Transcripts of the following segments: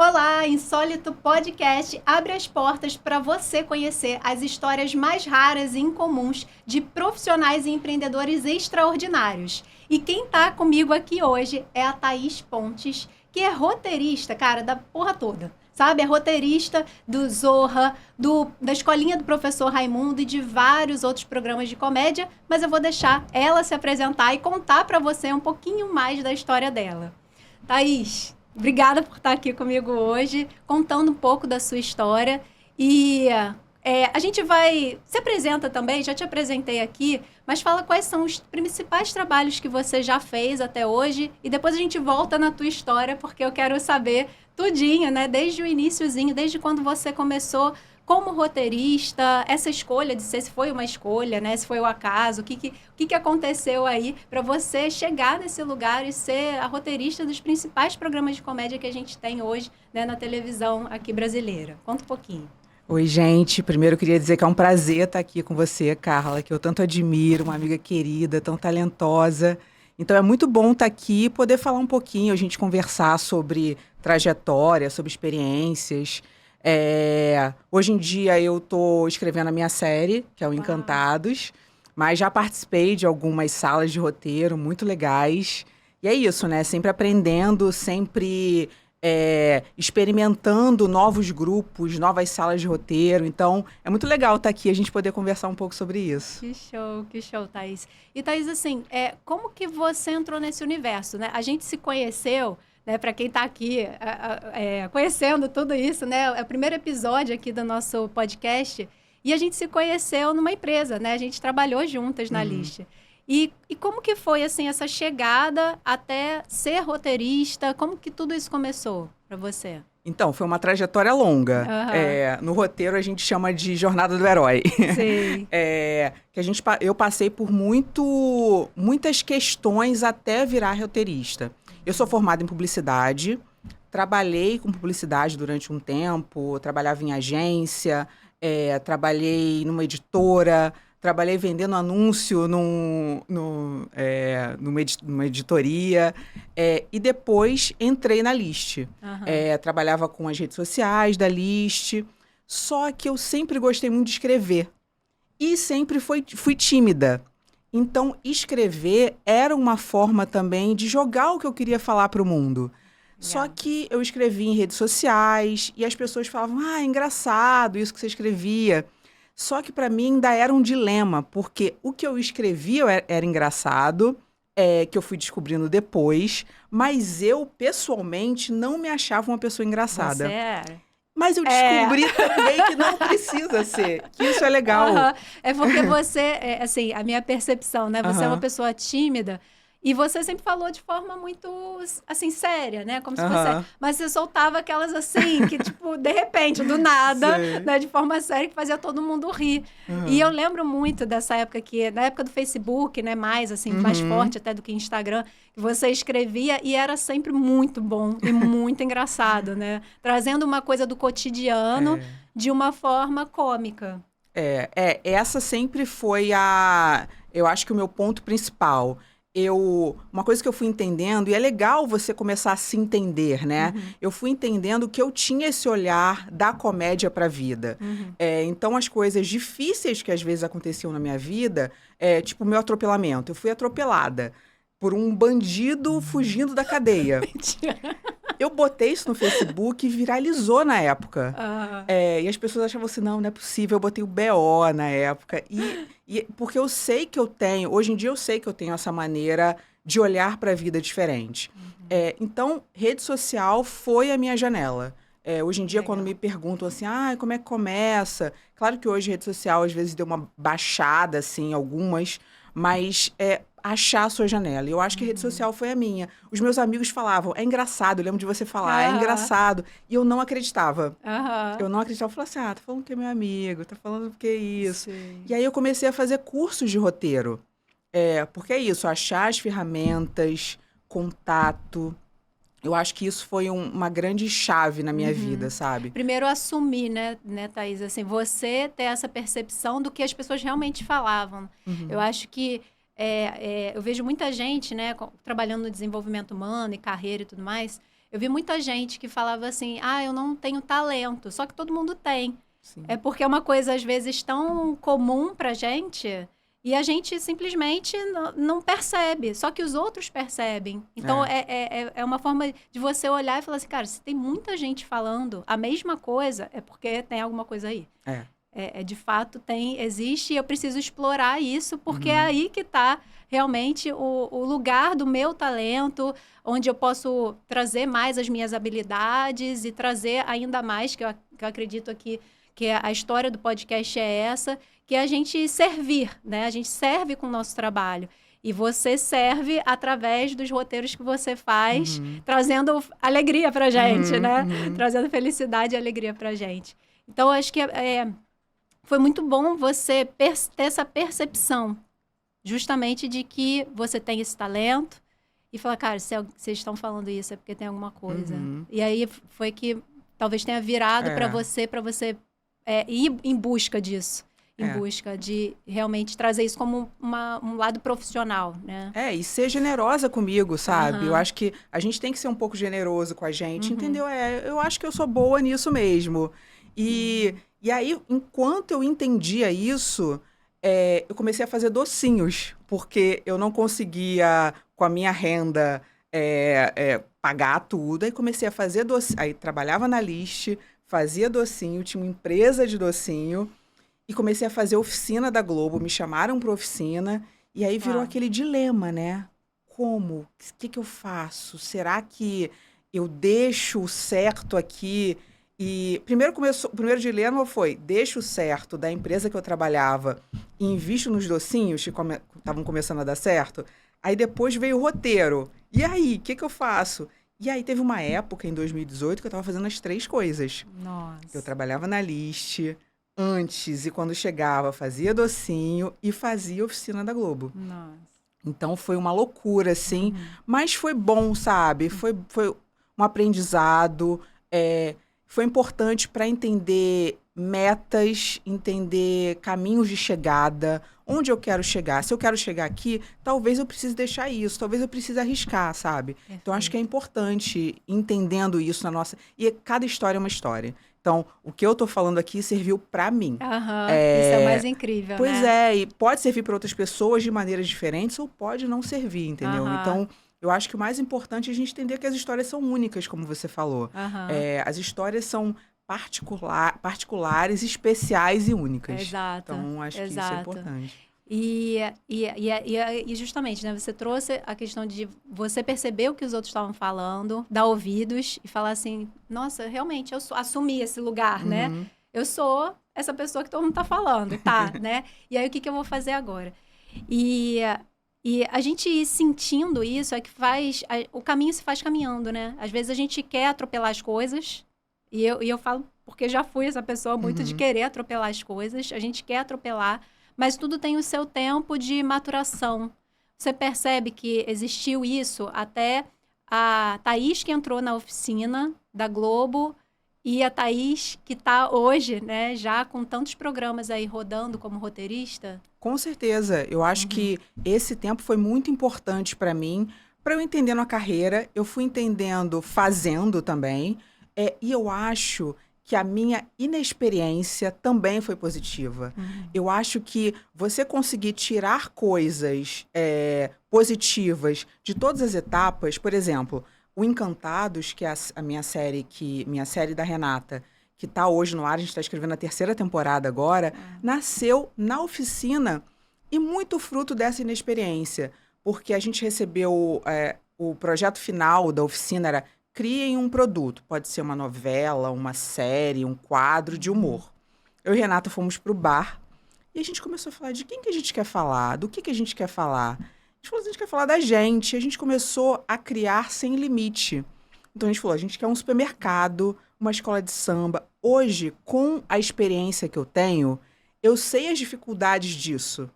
Olá, Insólito Podcast abre as portas para você conhecer as histórias mais raras e incomuns de profissionais e empreendedores extraordinários. E quem tá comigo aqui hoje é a Thaís Pontes, que é roteirista, cara, da porra toda. Sabe? É roteirista do Zorra, da Escolinha do Professor Raimundo e de vários outros programas de comédia, mas eu vou deixar ela se apresentar e contar para você um pouquinho mais da história dela. Thaís, obrigada por estar aqui comigo hoje, contando um pouco da sua história. E a gente vai... Se apresenta também, já te apresentei aqui, mas fala quais são os principais trabalhos que você já fez até hoje e depois a gente volta na tua história, porque eu quero saber tudinho, né? Desde o iniciozinho, desde quando você começou como roteirista, essa escolha de ser, se foi uma escolha, né? Se foi o acaso, o que aconteceu aí para você chegar nesse lugar e ser a roteirista dos principais programas de comédia que a gente tem hoje, né, na televisão aqui brasileira. Conta um pouquinho. Oi, gente. Primeiro eu queria dizer que é um prazer estar aqui com você, Carla, que eu tanto admiro, uma amiga querida, tão talentosa. Então é muito bom estar aqui e poder falar um pouquinho, a gente conversar sobre trajetória, sobre experiências. Hoje em dia eu estou escrevendo a minha série, que é o Encantados, mas já participei de algumas salas de roteiro muito legais. E é isso, né? Sempre aprendendo, sempre experimentando novos grupos, novas salas de roteiro. Então, é muito legal estar aqui, a gente poder conversar um pouco sobre isso. Que show, Thaís. E, Thaís, assim, como que você entrou nesse universo, né? A gente se conheceu, né, para quem está aqui conhecendo tudo isso, né? É o primeiro episódio aqui do nosso podcast. E a gente se conheceu numa empresa, né? A gente trabalhou juntas na List. E como que foi, assim, essa chegada até ser roteirista? Como que tudo isso começou para você? Então, foi uma trajetória longa. No roteiro, a gente chama de jornada do herói. Sim. Eu passei por muitas questões até virar roteirista. Eu sou formada em publicidade, trabalhei com publicidade durante um tempo, trabalhava em agência, trabalhei numa editora... Trabalhei vendendo anúncio numa editoria. E depois entrei na List. Trabalhava com as redes sociais da List. Só que eu sempre gostei muito de escrever. E sempre fui tímida. Então, escrever era uma forma também de jogar o que eu queria falar para o mundo. Só que eu escrevia em redes sociais e as pessoas falavam, é engraçado isso que você escrevia. Só que para mim ainda era um dilema, porque o que eu escrevia era engraçado, que eu fui descobrindo depois, mas eu, pessoalmente, não me achava uma pessoa engraçada. Você era? Mas eu descobri também que não precisa ser, que isso é legal. É porque você, assim, a minha percepção, né? Você é uma pessoa tímida. E você sempre falou de forma muito, assim, séria, né? Como se fosse... Mas você soltava aquelas, assim, que, tipo, de repente, do nada, né? De forma séria, que fazia todo mundo rir. E eu lembro muito dessa época na época do Facebook, né? Mais, assim, mais forte até do que Instagram, que você escrevia e era sempre muito bom e muito engraçado, né? Trazendo uma coisa do cotidiano de uma forma cômica. Essa sempre foi eu acho que o meu ponto principal. Uma coisa que eu fui entendendo, e é legal você começar a se entender, né? Eu fui entendendo que eu tinha esse olhar da comédia para a vida. Então, as coisas difíceis que às vezes aconteciam na minha vida, tipo o meu atropelamento. Eu fui atropelada por um bandido fugindo da cadeia. Eu botei isso no Facebook e viralizou na época. E as pessoas achavam assim, não é possível. Eu botei o BO na época. Porque eu sei que hoje em dia eu sei que eu tenho essa maneira de olhar para a vida diferente. Então, rede social foi a minha janela. Hoje em dia, quando me perguntam assim, como é que começa? Claro que hoje rede social às vezes deu uma baixada, assim, algumas, mas achar a sua janela. E eu acho que a rede social foi a minha. Os meus amigos falavam, é engraçado, eu lembro de você falar, é engraçado. E eu não acreditava. Eu não acreditava. Eu falava assim, tá falando que é meu amigo, tá falando que é isso. Sim. E aí eu comecei a fazer cursos de roteiro. Porque é isso, achar as ferramentas, contato. Eu acho que isso foi uma grande chave na minha vida, sabe? Primeiro assumir, né, Thaís? Assim, você ter essa percepção do que as pessoas realmente falavam. Eu acho que eu vejo muita gente, né, trabalhando no desenvolvimento humano e carreira e tudo mais, Eu vi muita gente que falava assim, eu não tenho talento, só que todo mundo tem. Sim. É porque é uma coisa, às vezes, tão comum pra gente e a gente simplesmente não percebe, só que os outros percebem. Então, é uma forma de você olhar e falar assim, cara, se tem muita gente falando a mesma coisa, é porque tem alguma coisa aí. De fato, existe e eu preciso explorar isso, porque é aí que está realmente o lugar do meu talento, onde eu posso trazer mais as minhas habilidades e trazer ainda mais, que eu acredito aqui, que a história do podcast é essa, que é a gente servir, né? A gente serve com o nosso trabalho. E você serve através dos roteiros que você faz, trazendo alegria pra gente, né? Trazendo felicidade e alegria pra gente. Então, acho que foi muito bom você ter essa percepção, justamente de que você tem esse talento e falar, cara, se vocês estão falando isso é porque tem alguma coisa. E aí foi que talvez tenha virado para você ir em busca disso. Em busca de realmente trazer isso como um lado profissional, né? E ser generosa comigo, sabe? Eu acho que a gente tem que ser um pouco generoso com a gente, entendeu? Eu acho que eu sou boa nisso mesmo. E aí, enquanto eu entendia isso, eu comecei a fazer docinhos, porque eu não conseguia, com a minha renda, pagar tudo. Aí comecei a fazer docinho. Aí trabalhava na List, fazia docinho, tinha uma empresa de docinho. E comecei a fazer oficina da Globo, me chamaram para oficina, e aí virou aquele dilema, né? Como? O que eu faço? Será que eu deixo o certo aqui? E o primeiro dilema foi, deixo o certo da empresa que eu trabalhava e invisto nos docinhos que estavam começando a dar certo? Aí depois veio o roteiro. E aí, o que eu faço? E aí teve uma época, em 2018, que eu estava fazendo as 3 coisas. Nossa. Eu trabalhava na List antes, e quando chegava, fazia docinho e fazia oficina da Globo. Nossa. Então, foi uma loucura, assim, mas foi bom, sabe? Foi um aprendizado, foi importante para entender metas, entender caminhos de chegada, onde eu quero chegar. Se eu quero chegar aqui, talvez eu precise deixar isso, talvez eu precise arriscar, sabe? Perfeito. Então, acho que é importante, entendendo isso na nossa... E cada história é uma história. Então, o que eu tô falando aqui serviu para mim. Isso é o mais incrível, pois né? E pode servir para outras pessoas de maneiras diferentes ou pode não servir, entendeu? Então, eu acho que o mais importante é a gente entender que as histórias são únicas, como você falou. As histórias são particulares, especiais e únicas. Exato. Então, acho que isso é importante. E justamente, né, você trouxe a questão de você perceber o que os outros estavam falando, dar ouvidos e falar assim, nossa, realmente, eu assumi esse lugar, né? Eu sou essa pessoa que todo mundo tá falando, né? E aí, o que eu vou fazer agora? E a gente ir sentindo isso é que o caminho se faz caminhando, né? Às vezes a gente quer atropelar as coisas, e eu falo porque já fui essa pessoa muito de querer atropelar as coisas, a gente quer atropelar, mas tudo tem o seu tempo de maturação. Você percebe que existiu isso até a Thaís que entrou na oficina da Globo e a Thaís que está hoje, né, já com tantos programas aí rodando como roteirista? Com certeza. Eu acho que esse tempo foi muito importante para mim, para eu entendendo a carreira. Eu fui entendendo fazendo também. E eu acho que a minha inexperiência também foi positiva. Eu acho que você conseguir tirar coisas positivas de todas as etapas, por exemplo, o Encantados, que é a minha série da Renata, que está hoje no ar, a gente está escrevendo a 3ª temporada agora, nasceu na oficina e muito fruto dessa inexperiência, porque a gente recebeu o projeto final da oficina era criem um produto. Pode ser uma novela, uma série, um quadro de humor. Eu e Renata fomos pro bar e a gente começou a falar de quem que a gente quer falar, do que a gente quer falar. A gente falou, a gente quer falar da gente. A gente começou a criar sem limite. Então a gente falou, a gente quer um supermercado, uma escola de samba. Hoje, com a experiência que eu tenho, eu sei as dificuldades disso,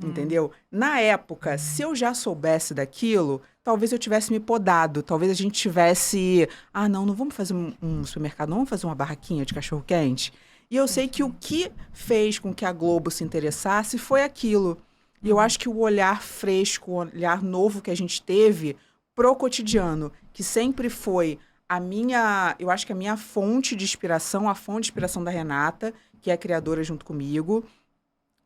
entendeu? Na época, se eu já soubesse daquilo, talvez eu tivesse me podado, talvez a gente tivesse... não vamos fazer um supermercado, não vamos fazer uma barraquinha de cachorro-quente. E eu sei que o que fez com que a Globo se interessasse foi aquilo. E eu acho que o olhar fresco, o olhar novo que a gente teve pro cotidiano, que sempre foi eu acho que a minha fonte de inspiração, a fonte de inspiração da Renata, que é a criadora junto comigo.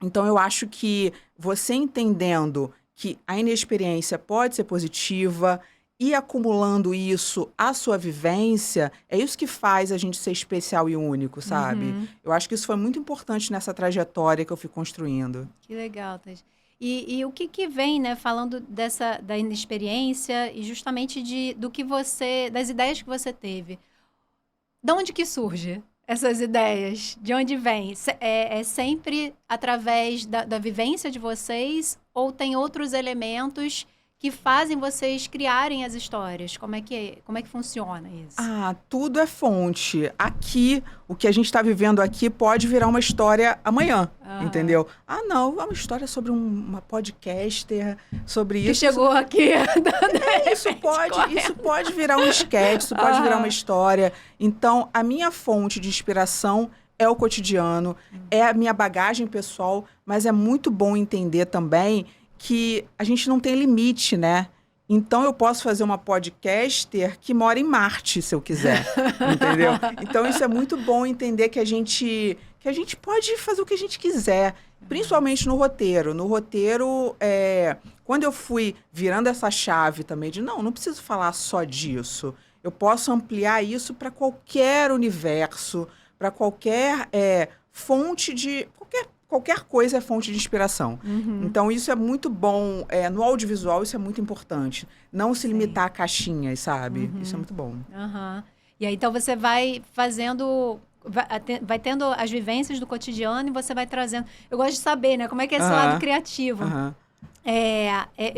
Então, eu acho que você entendendo que a inexperiência pode ser positiva e acumulando isso à sua vivência, é isso que faz a gente ser especial e único, sabe? Eu acho que isso foi muito importante nessa trajetória que eu fui construindo. Que legal, Thais. E o que vem, né, falando da inexperiência e justamente das ideias que você teve. De onde que surge essas ideias? De onde vem? É sempre através da vivência de vocês ou tem outros elementos que fazem vocês criarem as histórias? Como é que funciona isso? Tudo é fonte. Aqui, o que a gente está vivendo aqui pode virar uma história amanhã, entendeu? Não, é uma história sobre uma podcaster, sobre isso. Que chegou aqui. Isso pode virar um sketch, isso pode virar uma história. Então, a minha fonte de inspiração é o cotidiano, é a minha bagagem pessoal, mas é muito bom entender também que a gente não tem limite, né? Então, eu posso fazer uma podcaster que mora em Marte, se eu quiser, entendeu? Então, isso é muito bom entender que a gente pode fazer o que a gente quiser, principalmente no roteiro. No roteiro, quando eu fui virando essa chave também de, não preciso falar só disso. Eu posso ampliar isso para qualquer universo, para qualquer fonte de... Qualquer coisa é fonte de inspiração. Então, isso é muito bom. No audiovisual, isso é muito importante. Não se limitar a caixinhas, sabe? Isso é muito bom. E aí, então, você vai fazendo... Vai tendo as vivências do cotidiano e você vai trazendo... Eu gosto de saber, né? Como é que é esse lado criativo.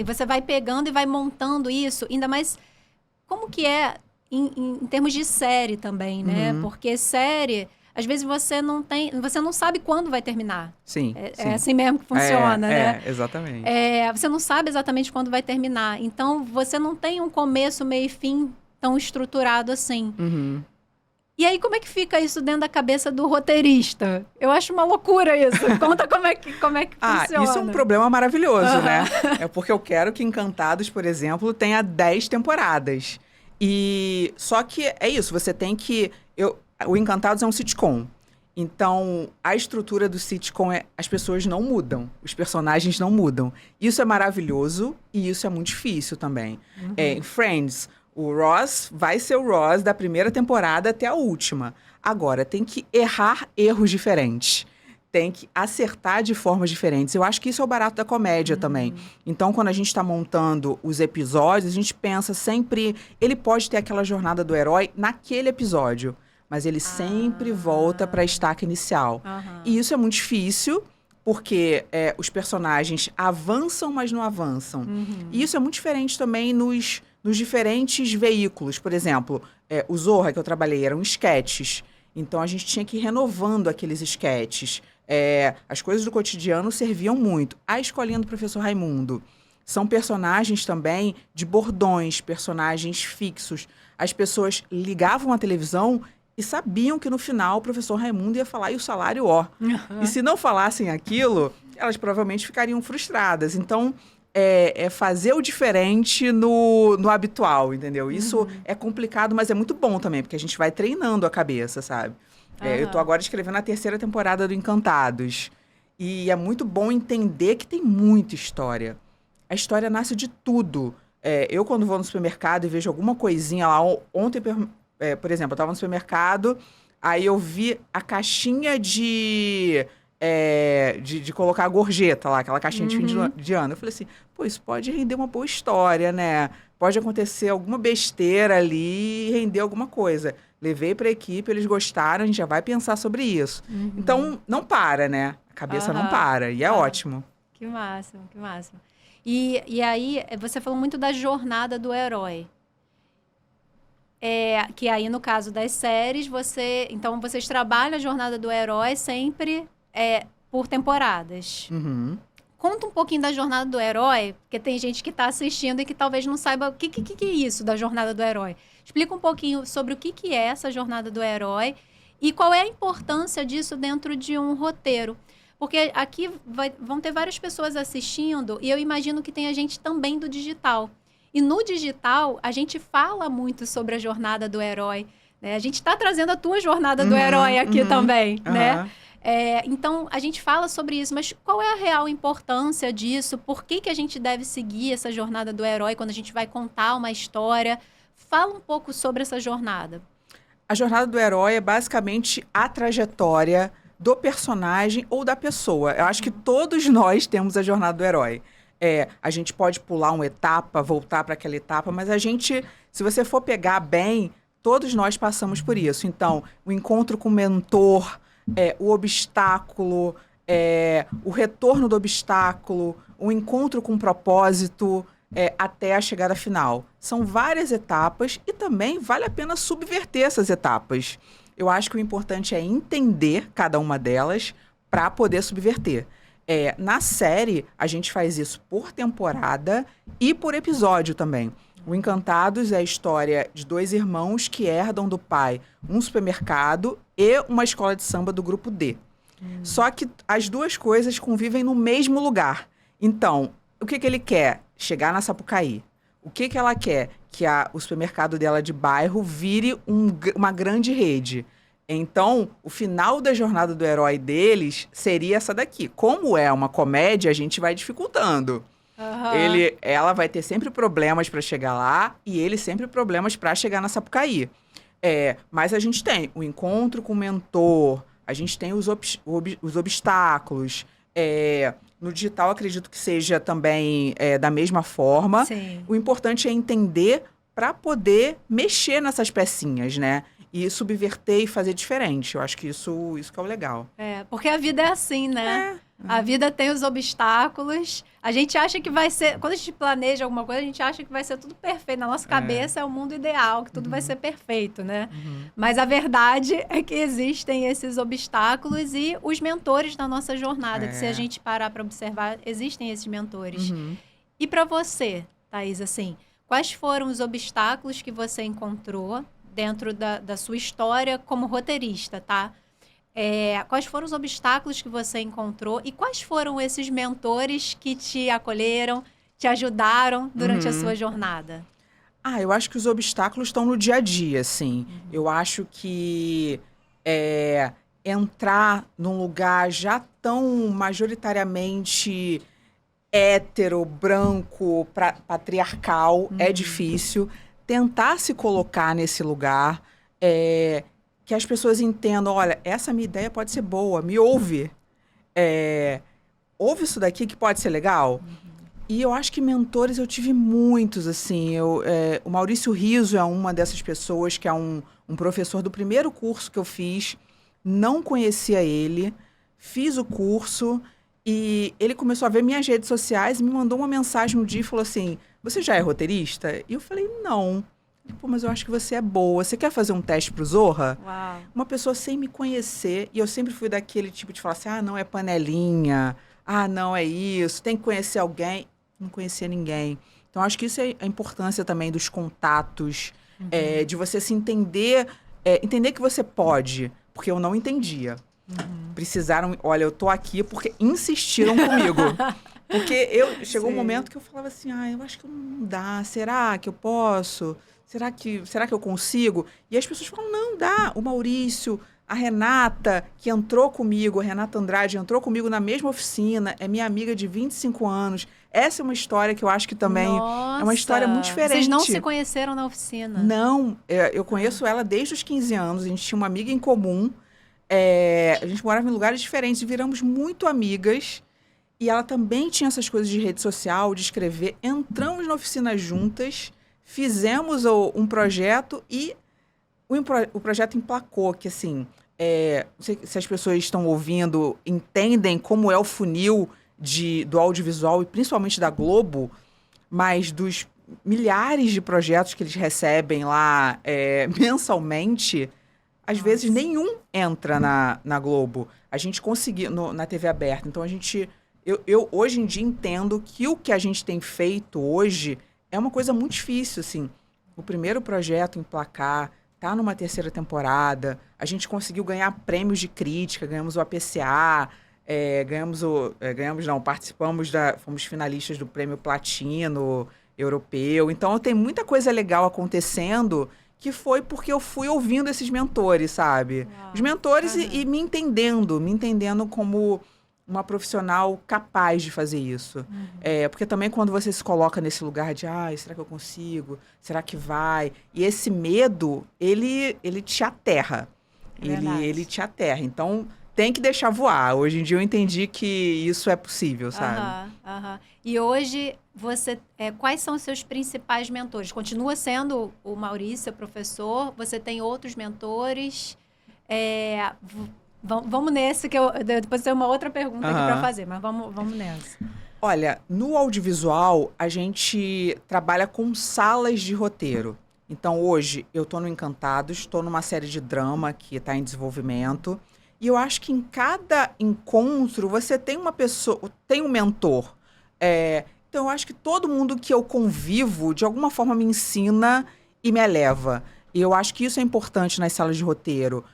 Você vai pegando e vai montando isso. Ainda mais... Como que é em termos de série também, né? Porque série... Às vezes você não sabe quando vai terminar. Sim. É assim mesmo que funciona, né? Exatamente. Você não sabe exatamente quando vai terminar. Então, você não tem um começo, meio e fim tão estruturado assim. E aí, como é que fica isso dentro da cabeça do roteirista? Eu acho uma loucura isso. Conta como é que funciona. Isso é um problema maravilhoso, né? É porque eu quero que Encantados, por exemplo, tenha 10 temporadas. Só que é isso, você tem que... O Encantados é um sitcom. Então, a estrutura do sitcom as pessoas não mudam. Os personagens não mudam. Isso é maravilhoso e isso é muito difícil também. Em Friends, o Ross vai ser o Ross da primeira temporada até a última. Agora, tem que errar erros diferentes. Tem que acertar de formas diferentes. Eu acho que isso é o barato da comédia também. Então, quando a gente está montando os episódios, a gente pensa sempre... Ele pode ter aquela jornada do herói naquele episódio. Mas ele sempre volta para a estaca inicial. E isso é muito difícil, porque os personagens avançam, mas não avançam. E isso é muito diferente também nos diferentes veículos. Por exemplo, o Zorra, que eu trabalhei, eram sketches. Então, a gente tinha que ir renovando aqueles sketches. As coisas do cotidiano serviam muito. A Escolinha do Professor Raimundo. São personagens também de bordões, personagens fixos. As pessoas ligavam a televisão... E sabiam que no final o professor Raimundo ia falar, e o salário, ó. E se não falassem aquilo, elas provavelmente ficariam frustradas. Então, fazer o diferente no habitual, entendeu? Isso é complicado, mas é muito bom também, porque a gente vai treinando a cabeça, sabe? Eu tô agora escrevendo a 3ª temporada do Encantados. E é muito bom entender que tem muita história. A história nasce de tudo. Eu, quando vou no supermercado e vejo alguma coisinha lá, ontem... por exemplo, eu estava no supermercado, aí eu vi a caixinha de colocar a gorjeta lá, aquela caixinha de fim de ano. Eu falei assim, isso pode render uma boa história, né? Pode acontecer alguma besteira ali e render alguma coisa. Levei para a equipe, eles gostaram, a gente já vai pensar sobre isso. Então, não para, né? A cabeça não para, e é ótimo. Que máximo, que máximo. E aí, você falou muito da jornada do herói. Que aí, no caso das séries, então vocês trabalham a jornada do herói sempre por temporadas. Conta um pouquinho da jornada do herói, porque tem gente que está assistindo e que talvez não saiba o que é isso da jornada do herói. Explica um pouquinho sobre o que é essa jornada do herói e qual é a importância disso dentro de um roteiro. Porque aqui vão ter várias pessoas assistindo e eu imagino que tenha gente também do digital. E no digital, a gente fala muito sobre a jornada do herói, né? A gente está trazendo a tua jornada do herói aqui também, né? Então, a gente fala sobre isso, mas qual é a real importância disso? Por que a gente deve seguir essa jornada do herói quando a gente vai contar uma história? Fala um pouco sobre essa jornada. A jornada do herói é basicamente a trajetória do personagem ou da pessoa. Eu acho que todos nós temos a jornada do herói. A gente pode pular uma etapa, voltar para aquela etapa, mas a gente, se você for pegar bem, todos nós passamos por isso. Então, o encontro com o mentor, o obstáculo, o retorno do obstáculo, o encontro com o propósito, até a chegada final. São várias etapas e também vale a pena subverter essas etapas. Eu acho que o importante é entender cada uma delas para poder subverter. Na série, a gente faz isso por temporada e por episódio também. O Encantados é a história de 2 irmãos que herdam do pai um supermercado e uma escola de samba do grupo D. Só que as duas coisas convivem no mesmo lugar. Então, o que ele quer? Chegar na Sapucaí. O que ela quer? Que o supermercado dela de bairro vire uma grande rede. Então, o final da jornada do herói deles seria essa daqui. Como é uma comédia, a gente vai dificultando. Ela vai ter sempre problemas para chegar lá e ele sempre problemas para chegar na Sapucaí. Mas a gente tem o encontro com o mentor, a gente tem os obstáculos. No digital, acredito que seja também da mesma forma. Sim. O importante é entender para poder mexer nessas pecinhas, né? E subverter e fazer diferente. Eu acho que isso que é o legal. Porque a vida é assim, né? A vida tem os obstáculos. A gente acha que vai ser... Quando a gente planeja alguma coisa, a gente acha que vai ser tudo perfeito. Na nossa cabeça é o mundo ideal, que tudo vai ser perfeito, né? Mas a verdade é que existem esses obstáculos e os mentores na nossa jornada. Que se a gente parar para observar, existem esses mentores. E para você, Thaís, assim, quais foram os obstáculos que você encontrou dentro da sua história como roteirista, tá? Quais foram os obstáculos que você encontrou e quais foram esses mentores que te acolheram, te ajudaram durante a sua jornada? Eu acho que os obstáculos estão no dia a dia, assim. Eu acho que entrar num lugar já tão majoritariamente hétero, branco, patriarcal é difícil. Tentar se colocar nesse lugar, que as pessoas entendam, olha, essa minha ideia pode ser boa, me ouve. Ouve isso daqui que pode ser legal. E eu acho que mentores eu tive muitos, assim. O Maurício Riso é uma dessas pessoas, que é um professor do primeiro curso que eu fiz. Não conhecia ele, fiz o curso e ele começou a ver minhas redes sociais e me mandou uma mensagem um dia e falou assim, você já é roteirista? E eu falei, não. Pô, mas eu acho que você é boa. Você quer fazer um teste pro Zorra? Uau. Uma pessoa sem me conhecer. E eu sempre fui daquele tipo de falar assim, não, é panelinha. Não, é isso. Tem que conhecer alguém. Não conhecia ninguém. Então, acho que isso é a importância também dos contatos. De você se entender. Entender que você pode. Porque eu não entendia. Precisaram... Olha, eu tô aqui porque insistiram comigo. Porque chegou um momento que eu falava assim, eu acho que não dá, será que eu posso? Será que eu consigo? E as pessoas falam, não, dá. O Maurício, a Renata, que entrou comigo, a Renata Andrade, entrou comigo na mesma oficina, é minha amiga de 25 anos. Essa é uma história que eu acho que também é uma história muito diferente. Vocês não se conheceram na oficina? Não, eu conheço ela desde os 15 anos, a gente tinha uma amiga em comum, a gente morava em lugares diferentes e viramos muito amigas. E ela também tinha essas coisas de rede social, de escrever. Entramos na oficina juntas, fizemos um projeto e o projeto emplacou. Que, assim, não sei se as pessoas estão ouvindo, entendem como é o funil do audiovisual e principalmente da Globo, mas dos milhares de projetos que eles recebem lá mensalmente, às vezes nenhum entra na Globo. A gente conseguiu, na TV aberta. Então, Eu hoje em dia entendo que o que a gente tem feito hoje é uma coisa muito difícil, assim. O primeiro projeto emplacar, tá numa 3ª temporada, a gente conseguiu ganhar prêmios de crítica, ganhamos o APCA, participamos fomos finalistas do Prêmio Platino, europeu. Então, tem muita coisa legal acontecendo que foi porque eu fui ouvindo esses mentores, sabe? Uau. Os mentores e me entendendo como uma profissional capaz de fazer isso. Porque também quando você se coloca nesse lugar de, será que eu consigo? Será que vai? E esse medo, ele te aterra. Ele te aterra. Então, tem que deixar voar. Hoje em dia eu entendi que isso é possível, sabe? E hoje, quais são os seus principais mentores? Continua sendo o Maurício, professor? Você tem outros mentores? Vamos nesse, que depois tem uma outra pergunta aqui para fazer, mas vamos nessa. Olha, no audiovisual, a gente trabalha com salas de roteiro. Então, hoje, eu estou no Encantados, estou numa série de drama que está em desenvolvimento. E eu acho que em cada encontro, você tem uma pessoa, tem um mentor. Então, eu acho que todo mundo que eu convivo, de alguma forma, me ensina e me eleva. E eu acho que isso é importante nas salas de roteiro.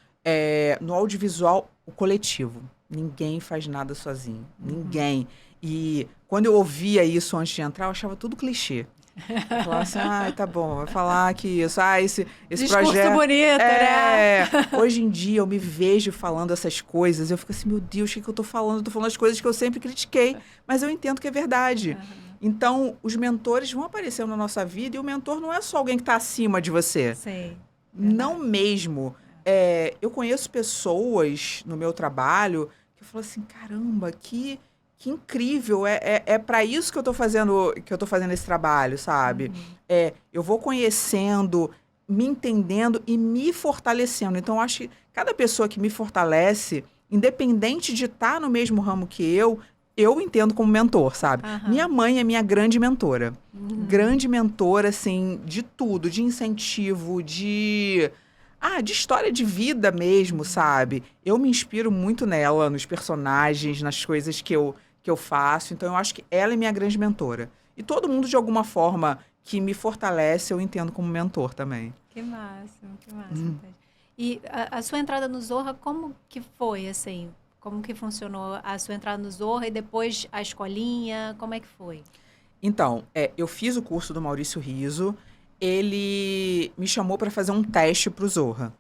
No audiovisual, o coletivo. Ninguém faz nada sozinho. Ninguém. E quando eu ouvia isso antes de entrar, eu achava tudo clichê. Eu falava assim, tá bom, vai falar que isso, esse discurso projeto... bonito, né? Hoje em dia, eu me vejo falando essas coisas, eu fico assim, meu Deus, o que eu tô falando? Eu tô falando as coisas que eu sempre critiquei, mas eu entendo que é verdade. Então, os mentores vão aparecendo na nossa vida, e o mentor não é só alguém que está acima de você. Sim. Não mesmo. Eu conheço pessoas no meu trabalho que eu falo assim, caramba, que incrível, é para isso que eu tô fazendo esse trabalho, sabe? Eu vou conhecendo, me entendendo e me fortalecendo. Então, eu acho que cada pessoa que me fortalece, independente de estar no mesmo ramo que eu entendo como mentor, sabe? Minha mãe é minha grande mentora. Grande mentora, assim, de tudo, de incentivo, de história de vida mesmo, sabe? Eu me inspiro muito nela, nos personagens, nas coisas que eu faço. Então, eu acho que ela é minha grande mentora. E todo mundo, de alguma forma, que me fortalece, eu entendo como mentor também. Que máximo, que máximo. E a sua entrada no Zorra, como que foi, assim? Como que funcionou a sua entrada no Zorra e depois a escolinha? Como é que foi? Então, eu fiz o curso do Maurício Riso. Ele me chamou para fazer um teste para o Zorra.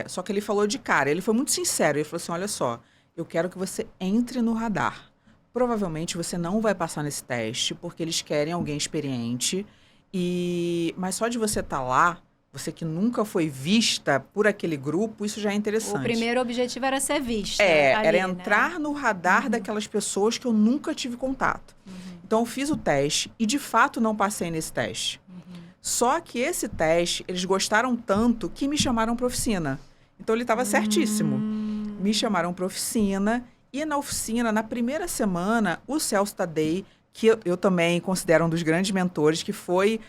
Só que ele falou de cara, ele foi muito sincero. Ele falou assim, olha só, eu quero que você entre no radar. Provavelmente você não vai passar nesse teste, porque eles querem alguém experiente. Mas só de você estar lá, você que nunca foi vista por aquele grupo, isso já é interessante. O primeiro objetivo era ser vista. Era entrar no radar daquelas pessoas que eu nunca tive contato. Então, eu fiz o teste e, de fato, não passei nesse teste. Só que esse teste, eles gostaram tanto que me chamaram para oficina. Então, ele estava certíssimo. Me chamaram para oficina. E na oficina, na primeira semana, o Celso Tadei, que eu também considero um dos grandes mentores, que foi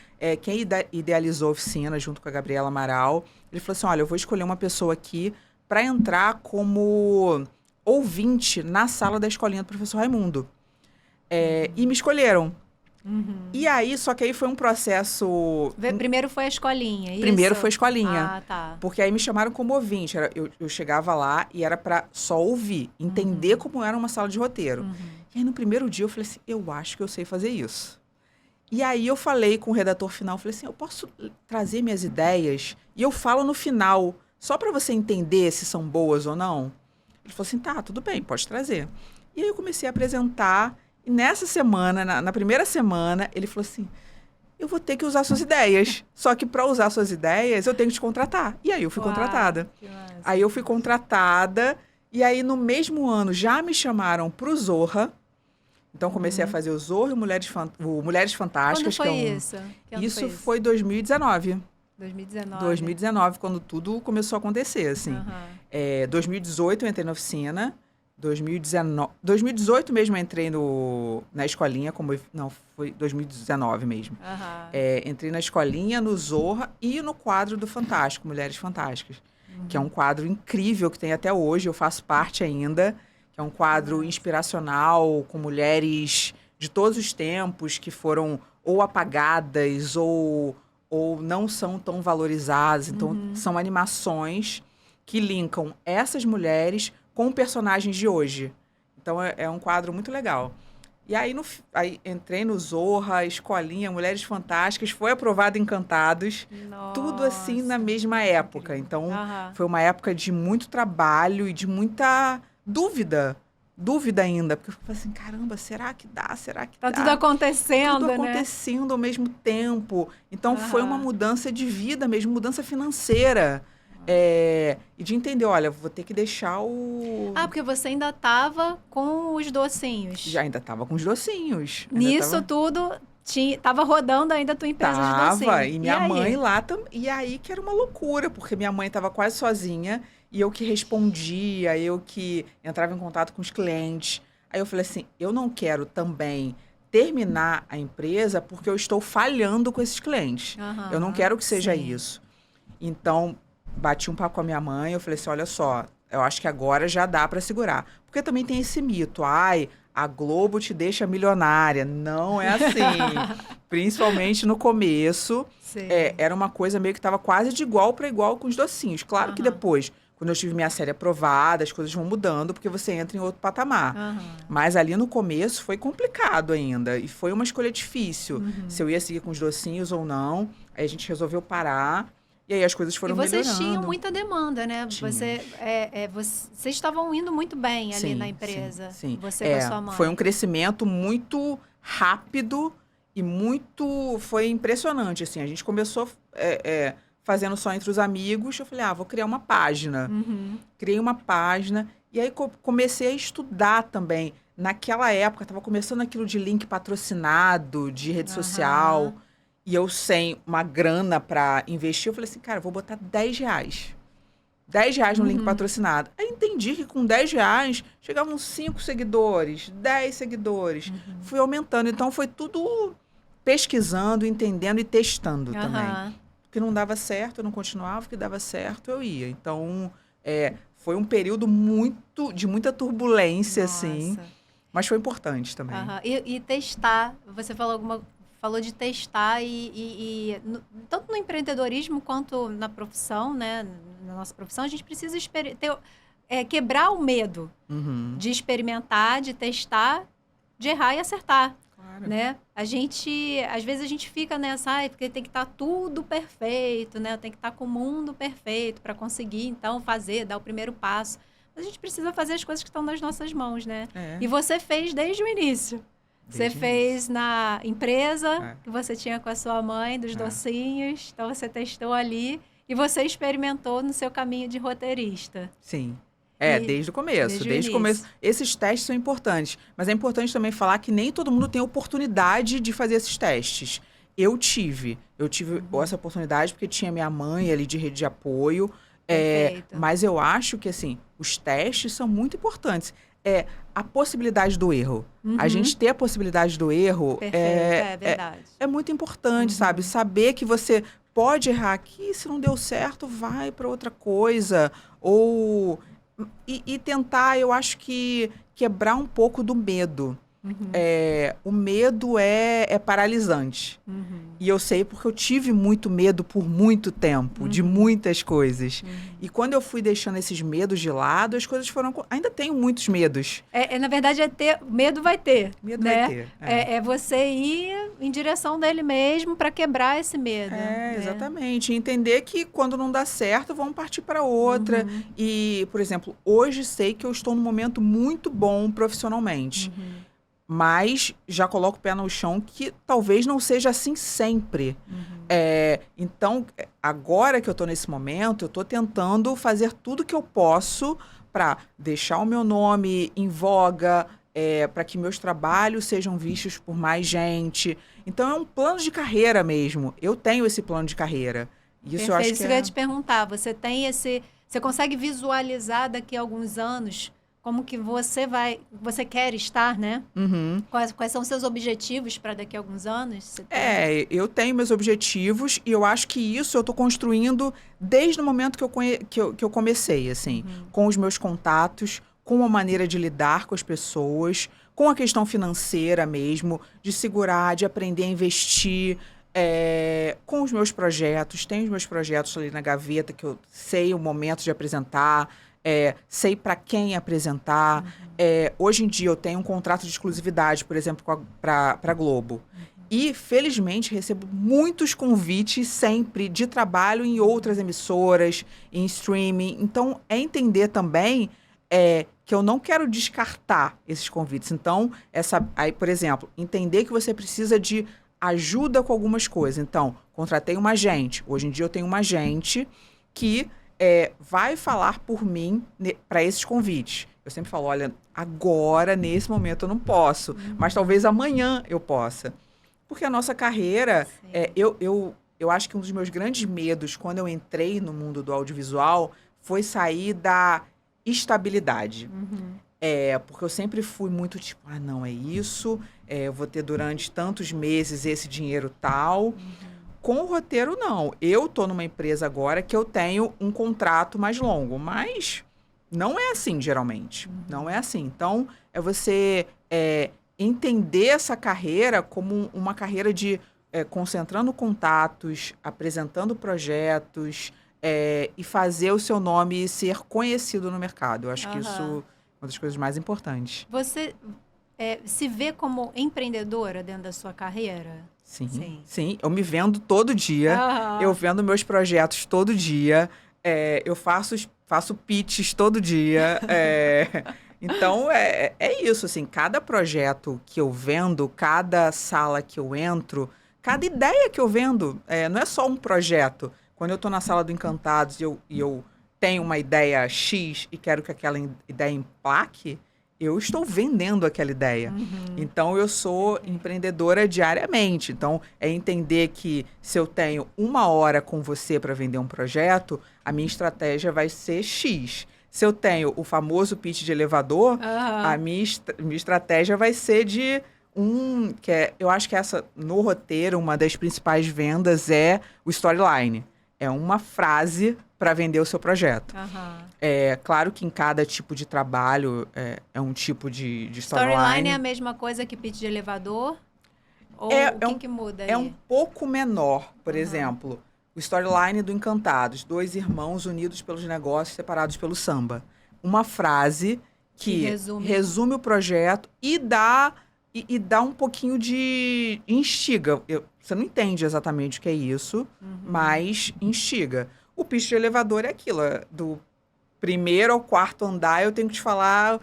quem idealizou a oficina junto com a Gabriela Amaral. Ele falou assim, olha, eu vou escolher uma pessoa aqui para entrar como ouvinte na sala da escolinha do professor Raimundo. E me escolheram. E aí, só que aí foi um processo... Primeiro foi a escolinha, isso? Primeiro foi a escolinha. Tá. Porque aí me chamaram como ouvinte. Eu chegava lá e era para só ouvir, entender como era uma sala de roteiro. E aí, no primeiro dia, eu falei assim, eu acho que eu sei fazer isso. E aí, eu falei com o redator final, falei assim, eu posso trazer minhas ideias e eu falo no final, só para você entender se são boas ou não? Ele falou assim, tá, tudo bem, pode trazer. E aí, eu comecei a apresentar. E nessa semana, na primeira semana, ele falou assim, eu vou ter que usar suas ideias. Só que para usar suas ideias, eu tenho que te contratar. E aí eu fui contratada. Aí eu fui contratada. E aí no mesmo ano já me chamaram para o Zorra. Então comecei a fazer o Zorra e o Mulheres Fantásticas. Quando foi isso? Isso foi 2019. 2019. 2019, quando tudo começou a acontecer, assim. 2018 eu entrei na oficina. 2018 mesmo eu entrei na escolinha, não, foi 2019 mesmo. Entrei na escolinha, no Zorra e no quadro do Fantástico, Mulheres Fantásticas, que é um quadro incrível que tem até hoje, eu faço parte ainda, que é um quadro inspiracional com mulheres de todos os tempos que foram ou apagadas ou não são tão valorizadas. Então, são animações que linkam essas mulheres com personagens de hoje. Então, é um quadro muito legal. E aí, aí entrei no Zorra, Escolinha, Mulheres Fantásticas, foi aprovado em Encantados, tudo assim na Nossa, mesma época. incrível. Então, Aham. foi uma época de muito trabalho e de muita dúvida. Dúvida ainda, porque eu falei assim, caramba, será que dá? Será que Tá tudo dá? Tudo acontecendo, né? acontecendo ao mesmo tempo. Então, foi uma Aham. mudança de vida mesmo, mudança financeira. E de entender, olha, vou ter que deixar o... Ah, porque você ainda tava com os docinhos. Já ainda estava com os docinhos. Ainda Nisso tava... tudo, tava rodando ainda a tua empresa de Tava, docinho. e E minha mãe aí? lá também. E aí que era uma loucura, porque minha mãe estava quase sozinha, e eu que respondia, eu que entrava em contato com os clientes. Aí eu falei assim: eu não quero também terminar a empresa porque eu estou falhando com esses clientes. Eu não Aham, quero que seja sim. isso. Então, bati um papo com a minha mãe, eu falei assim: olha só, eu acho que agora já dá para segurar. Porque também tem esse mito, ai, a Globo te deixa milionária. Não é assim. Principalmente no começo, Sim. era uma coisa meio que estava quase de igual para igual com os docinhos. Claro que Aham, depois, quando eu tive minha série aprovada, as coisas vão mudando, porque você entra em outro patamar. aham. Mas ali no começo foi complicado ainda. E foi uma escolha difícil. Se Uhum. eu ia seguir com os docinhos ou não. Aí a gente resolveu parar. E aí as coisas E foram vocês tinham melhorando. muita demanda, né? Tínhamos. Vocês estavam indo muito bem ali na Sim, sim, empresa, sim. você com a sua Foi um mãe. crescimento muito rápido e muito... Foi impressionante, assim. A gente começou fazendo só entre os amigos. Eu falei, vou criar uma página. Uhum. Criei uma página e aí comecei a estudar também. Naquela época, estava começando aquilo de link patrocinado, de rede social. Aham. E eu sem uma grana para investir, eu falei assim, cara, eu vou botar R$ 10. R$ 10 no link Uhum. patrocinado. Aí entendi que com R$ 10 chegavam 5 seguidores, 10 seguidores. Uhum. Fui aumentando. Então foi tudo pesquisando, entendendo e testando também. Aham. O que não dava certo, eu não continuava. O que dava certo, eu ia. Então, foi um período de muita turbulência, assim. Nossa. Mas foi importante também. Aham. E testar, você falou de testar tanto no empreendedorismo quanto na profissão, né? Na nossa profissão, a gente precisa quebrar o medo Uhum. de experimentar, de testar, de errar e acertar, Claro. né? Às vezes a gente fica nessa, porque tem que estar tudo perfeito, né? Tem que estar com o mundo perfeito para conseguir, então, dar o primeiro passo. Mas a gente precisa fazer as coisas que estão nas nossas mãos, né? É, E você fez desde o início. Você desde o fez na empresa É. que você tinha com a sua mãe, dos É. docinhos. Então, você testou ali e você experimentou no seu caminho de roteirista. Sim. E Desde o começo. desde o Desde o começo. início. Esses testes são importantes. Mas é importante também falar que nem todo mundo tem oportunidade de fazer esses testes. Eu tive essa oportunidade porque tinha minha mãe ali de rede de apoio. Perfeito. Mas eu acho que, assim, os testes são muito importantes. A possibilidade do erro. A Uhum. gente ter a possibilidade do erro Perfeito, é verdade. é muito importante, Uhum. sabe? Saber que você pode errar aqui, se não deu certo, vai para outra coisa. Ou... E tentar, eu acho que quebrar um pouco do medo. Uhum. O medo é paralisante. Uhum. E eu sei porque eu tive muito medo por muito tempo, de muitas coisas. E quando eu fui deixando esses medos de lado, as coisas foram... Ainda tenho muitos medos. Na verdade, medo vai ter. Medo né? vai ter. É você ir em direção dele mesmo para quebrar esse medo. né? Exatamente. E entender que quando não dá certo, vamos partir para outra. Uhum. E, por exemplo, hoje sei que eu estou num momento muito bom profissionalmente. Uhum. Mas já coloco o pé no chão que talvez não seja assim sempre. Uhum. Então, agora que eu estou nesse momento, eu estou tentando fazer tudo que eu posso para deixar o meu nome em voga, para que meus trabalhos sejam vistos por mais gente. Então, é um plano de carreira mesmo. Eu tenho esse plano de carreira. Isso eu acho Isso que eu ia te perguntar. Você consegue visualizar daqui a alguns anos como que você quer estar, né? Uhum. Quais são os seus objetivos para daqui a alguns anos? Você tem? Eu tenho meus objetivos e eu acho que isso eu estou construindo desde o momento que eu comecei, assim, com os meus contatos, com a maneira de lidar com as pessoas, com a questão financeira mesmo, de segurar, de aprender a investir, com os meus projetos. Tenho os meus projetos ali na gaveta que eu sei o momento de apresentar. sei para quem apresentar. Hoje em dia eu tenho um contrato de exclusividade, por exemplo, para a Globo. E, felizmente, recebo muitos convites sempre de trabalho em outras emissoras, em streaming. Então, é entender também que eu não quero descartar esses convites. Então, aí, por exemplo, entender que você precisa de ajuda com algumas coisas. Então, contratei uma agente. Hoje em dia eu tenho uma agente que vai falar por mim para esses convites. Eu sempre falo, olha, agora, nesse momento, eu não posso. Mas talvez amanhã eu possa. Porque a nossa carreira, eu acho que um dos meus grandes medos quando eu entrei no mundo do audiovisual foi sair da estabilidade. Porque eu sempre fui muito tipo, não, é isso, eu vou ter durante tantos meses esse dinheiro tal. Com o roteiro, não. Eu tô numa empresa agora que eu tenho um contrato mais longo, mas não é assim, geralmente. Não é assim. Então, é você entender essa carreira como uma carreira de concentrando contatos, apresentando projetos e fazer o seu nome ser conhecido no mercado. Eu acho que isso é uma das coisas mais importantes. Você se vê como empreendedora dentro da sua carreira? Sim. Eu me vendo todo dia. Eu vendo meus projetos todo dia. Eu faço pitches todo dia. Então, é isso, assim, cada projeto que eu vendo, cada sala que eu entro, cada ideia que eu vendo, não é só um projeto. Quando eu estou na sala do Encantados e eu tenho uma ideia X e quero que aquela ideia emplaque, eu estou vendendo aquela ideia. Então, eu sou empreendedora diariamente. Então, é entender que se eu tenho 1 hora com você para vender um projeto, a minha estratégia vai ser X. Se eu tenho o famoso pitch de elevador, a minha estratégia vai ser de eu acho que no roteiro, uma das principais vendas é o storyline. É uma frase para vender o seu projeto. Claro que em cada tipo de trabalho é um tipo de storyline. Storyline é a mesma coisa que pitch de elevador? Ou o que muda aí? É um pouco menor, por exemplo. O storyline do Encantados, 2 irmãos unidos pelos negócios, separados pelo samba. Uma frase que resume o projeto e dá um pouquinho de instiga. Você não entende exatamente o que é isso, mas instiga. O pitch de elevador é aquilo, do 1º ao 4º andar, eu tenho que te falar o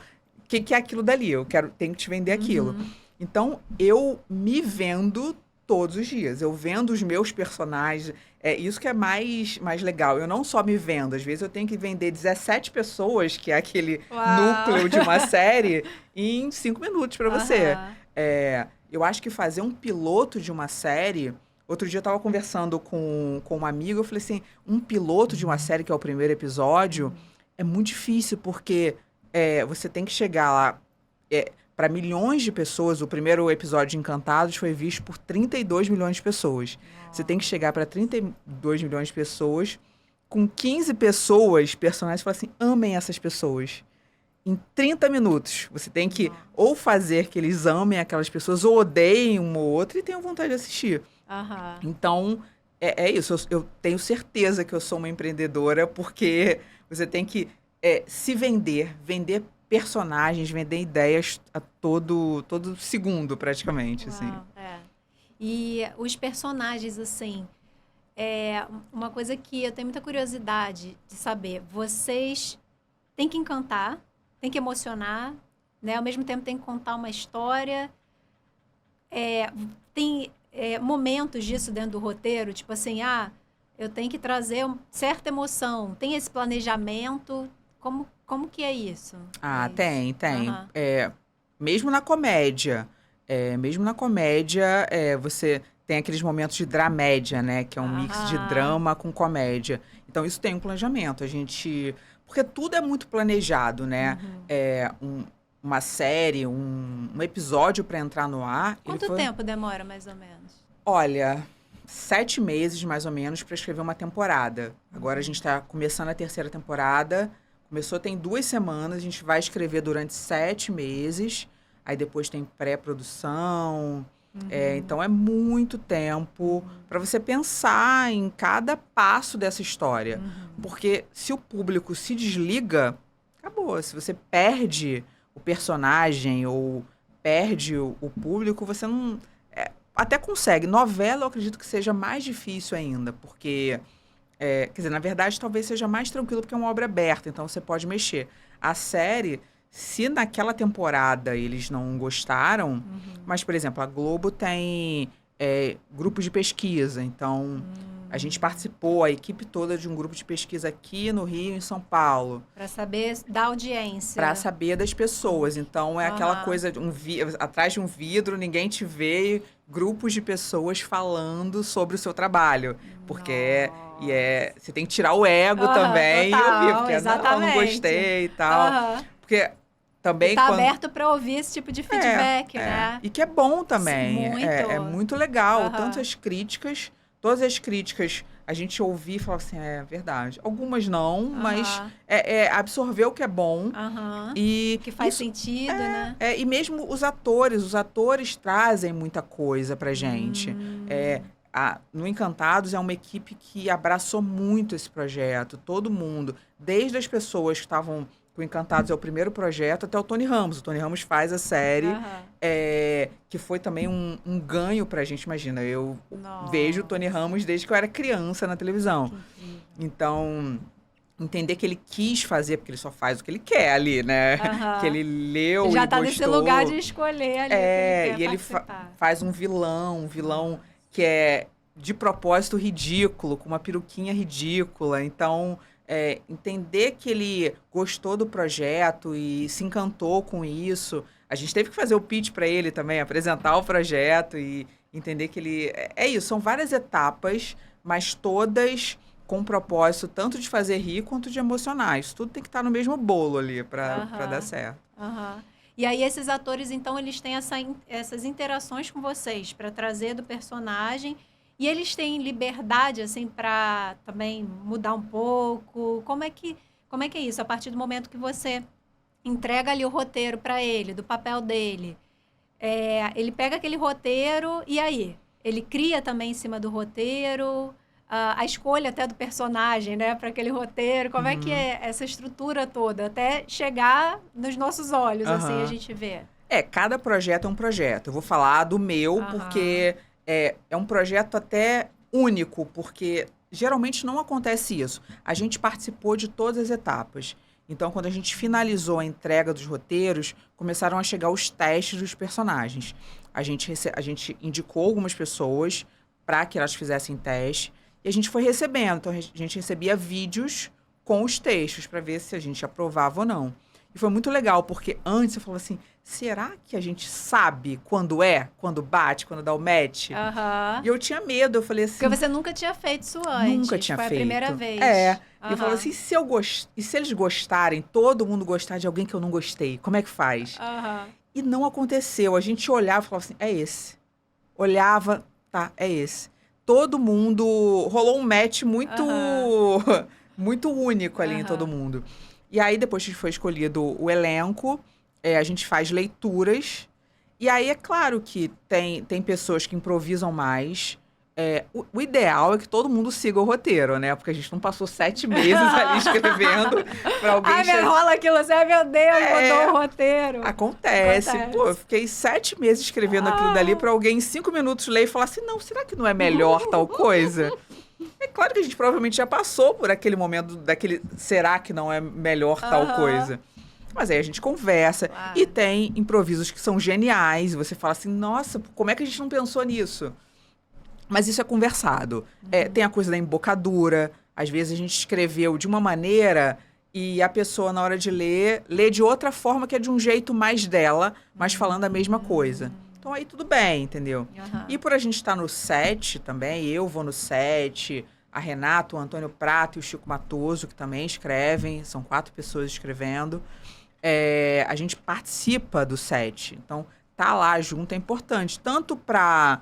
que é aquilo dali, tenho que te vender aquilo. Então, eu me vendo todos os dias. Eu vendo os meus personagens. É isso que é mais legal. Eu não só me vendo. Às vezes eu tenho que vender 17 pessoas, que é aquele núcleo de uma série, em 5 minutos para você. Eu acho que fazer um piloto de uma série... Outro dia eu estava conversando com um amigo, eu falei assim, um piloto de uma série, que é o 1º episódio, é muito difícil, porque você tem que chegar lá... para milhões de pessoas, o 1º episódio de Encantados foi visto por 32 milhões de pessoas. Você tem que chegar para 32 milhões de pessoas, com 15 pessoas, personagens, e falar assim, amem essas pessoas. Em 30 minutos, você tem que ou fazer que eles amem aquelas pessoas, ou odeiem uma ou outra e tenham vontade de assistir. Então, é isso. Eu tenho certeza que eu sou uma empreendedora, porque você tem que se vender personagens, vender ideias a todo segundo, praticamente, assim. E os personagens, assim, uma coisa que eu tenho muita curiosidade de saber, vocês têm que encantar, têm que emocionar, né? Ao mesmo tempo tem que contar uma história. Tem momentos disso dentro do roteiro, tipo assim, eu tenho que trazer certa emoção, tem esse planejamento, como que é isso? Tem. Mesmo na comédia, você tem aqueles momentos de dramédia, né? Que é um mix de drama com comédia. Então, isso tem um planejamento. Porque tudo é muito planejado, né? Uma série, um episódio para entrar no ar... Quanto tempo demora, mais ou menos? Olha, 7 meses, mais ou menos, para escrever uma temporada. Agora a gente está começando a 3ª temporada... Começou tem 2 semanas, a gente vai escrever durante 7 meses, aí depois tem pré-produção. Então, é muito tempo para você pensar em cada passo dessa história. Porque se o público se desliga, acabou. Se você perde o personagem ou perde o público, você não... até consegue. Novela, eu acredito que seja mais difícil ainda, porque... quer dizer, na verdade, talvez seja mais tranquilo, porque é uma obra aberta, então você pode mexer. A série, se naquela temporada eles não gostaram... Mas, por exemplo, a Globo tem grupos de pesquisa, então... A gente participou, a equipe toda, de um grupo de pesquisa aqui no Rio e em São Paulo. Para saber da audiência. Para saber das pessoas. Então, é aquela coisa, atrás de um vidro, ninguém te vê, grupos de pessoas falando sobre o seu trabalho. Porque você tem que tirar o ego também total, e ouvir, porque exatamente. Não gostei e tal. Porque também... Tá aberto para ouvir esse tipo de feedback, né? E que é bom também. Muito. É muito legal. Tanto as críticas... Todas as críticas a gente ouvia e falava assim, é verdade. Algumas não, mas absorver o que é bom. E que faz sentido, né? E mesmo os atores trazem muita coisa pra gente. No Encantados é uma equipe que abraçou muito esse projeto, todo mundo. Desde as pessoas que estavam... O Encantados é o primeiro projeto, até o Tony Ramos. O Tony Ramos faz a série, que foi também um ganho pra gente. Imagina, eu vejo o Tony Ramos desde que eu era criança na televisão. Então, entender que ele quis fazer, porque ele só faz o que ele quer ali, né? Que ele leu e já tá gostou. nesse lugar de escolher ali. E ele faz um vilão que é de propósito ridículo, com uma peruquinha ridícula. Então... entender que ele gostou do projeto e se encantou com isso. A gente teve que fazer o pitch para ele também, apresentar o projeto e entender que ele... É isso, são várias etapas, mas todas com um propósito tanto de fazer rir quanto de emocionar. Isso tudo tem que estar no mesmo bolo ali para dar certo. E aí esses atores, então, eles têm essas interações com vocês para trazer do personagem... E eles têm liberdade, assim, para também mudar um pouco? Como é que é isso? A partir do momento que você entrega ali o roteiro para ele, do papel dele, ele pega aquele roteiro e aí? Ele cria também em cima do roteiro, a escolha até do personagem, né? Para aquele roteiro. Como é que é essa estrutura toda? Até chegar nos nossos olhos, assim, a gente vê. Cada projeto é um projeto. Eu vou falar do meu, porque... É um projeto até único, porque geralmente não acontece isso. A gente participou de todas as etapas. Então, quando a gente finalizou a entrega dos roteiros, começaram a chegar os testes dos personagens. A gente indicou algumas pessoas para que elas fizessem teste e a gente foi recebendo. Então, a gente recebia vídeos com os textos para ver se a gente aprovava ou não. E foi muito legal, porque antes eu falava assim, será que a gente sabe quando bate, quando dá o match? E eu tinha medo, eu falei assim... Porque você nunca tinha feito isso antes. Nunca tinha feito. Foi a primeira vez. E eu falava assim, e se eles gostarem, todo mundo gostar de alguém que eu não gostei, como é que faz? E não aconteceu, a gente olhava e falava assim, é esse. Olhava, tá, é esse. Todo mundo, rolou um match muito, muito único ali em todo mundo. E aí, depois que foi escolhido o elenco, a gente faz leituras. E aí, é claro que tem pessoas que improvisam mais. O ideal é que todo mundo siga o roteiro, né? Porque a gente não passou 7 meses ali escrevendo pra alguém... Ai, me rola aquilo, assim, meu Deus, mudou o roteiro. Acontece. Pô, eu fiquei 7 meses escrevendo aquilo dali pra alguém em 5 minutos ler e falar assim, não, será que não é melhor tal coisa? É claro que a gente provavelmente já passou por aquele momento daquele será que não é melhor tal coisa. Mas aí a gente conversa e tem improvisos que são geniais. E você fala assim, nossa, como é que a gente não pensou nisso? Mas isso é conversado. Tem a coisa da embocadura. Às vezes a gente escreveu de uma maneira e a pessoa, na hora de ler, lê de outra forma que é de um jeito mais dela, mas falando a mesma coisa. Então, aí tudo bem, entendeu? E por a gente estar no set também, eu vou no set, a Renata, o Antônio Prato e o Chico Matoso, que também escrevem, são 4 pessoas escrevendo, a gente participa do set. Então, tá lá junto é importante, tanto para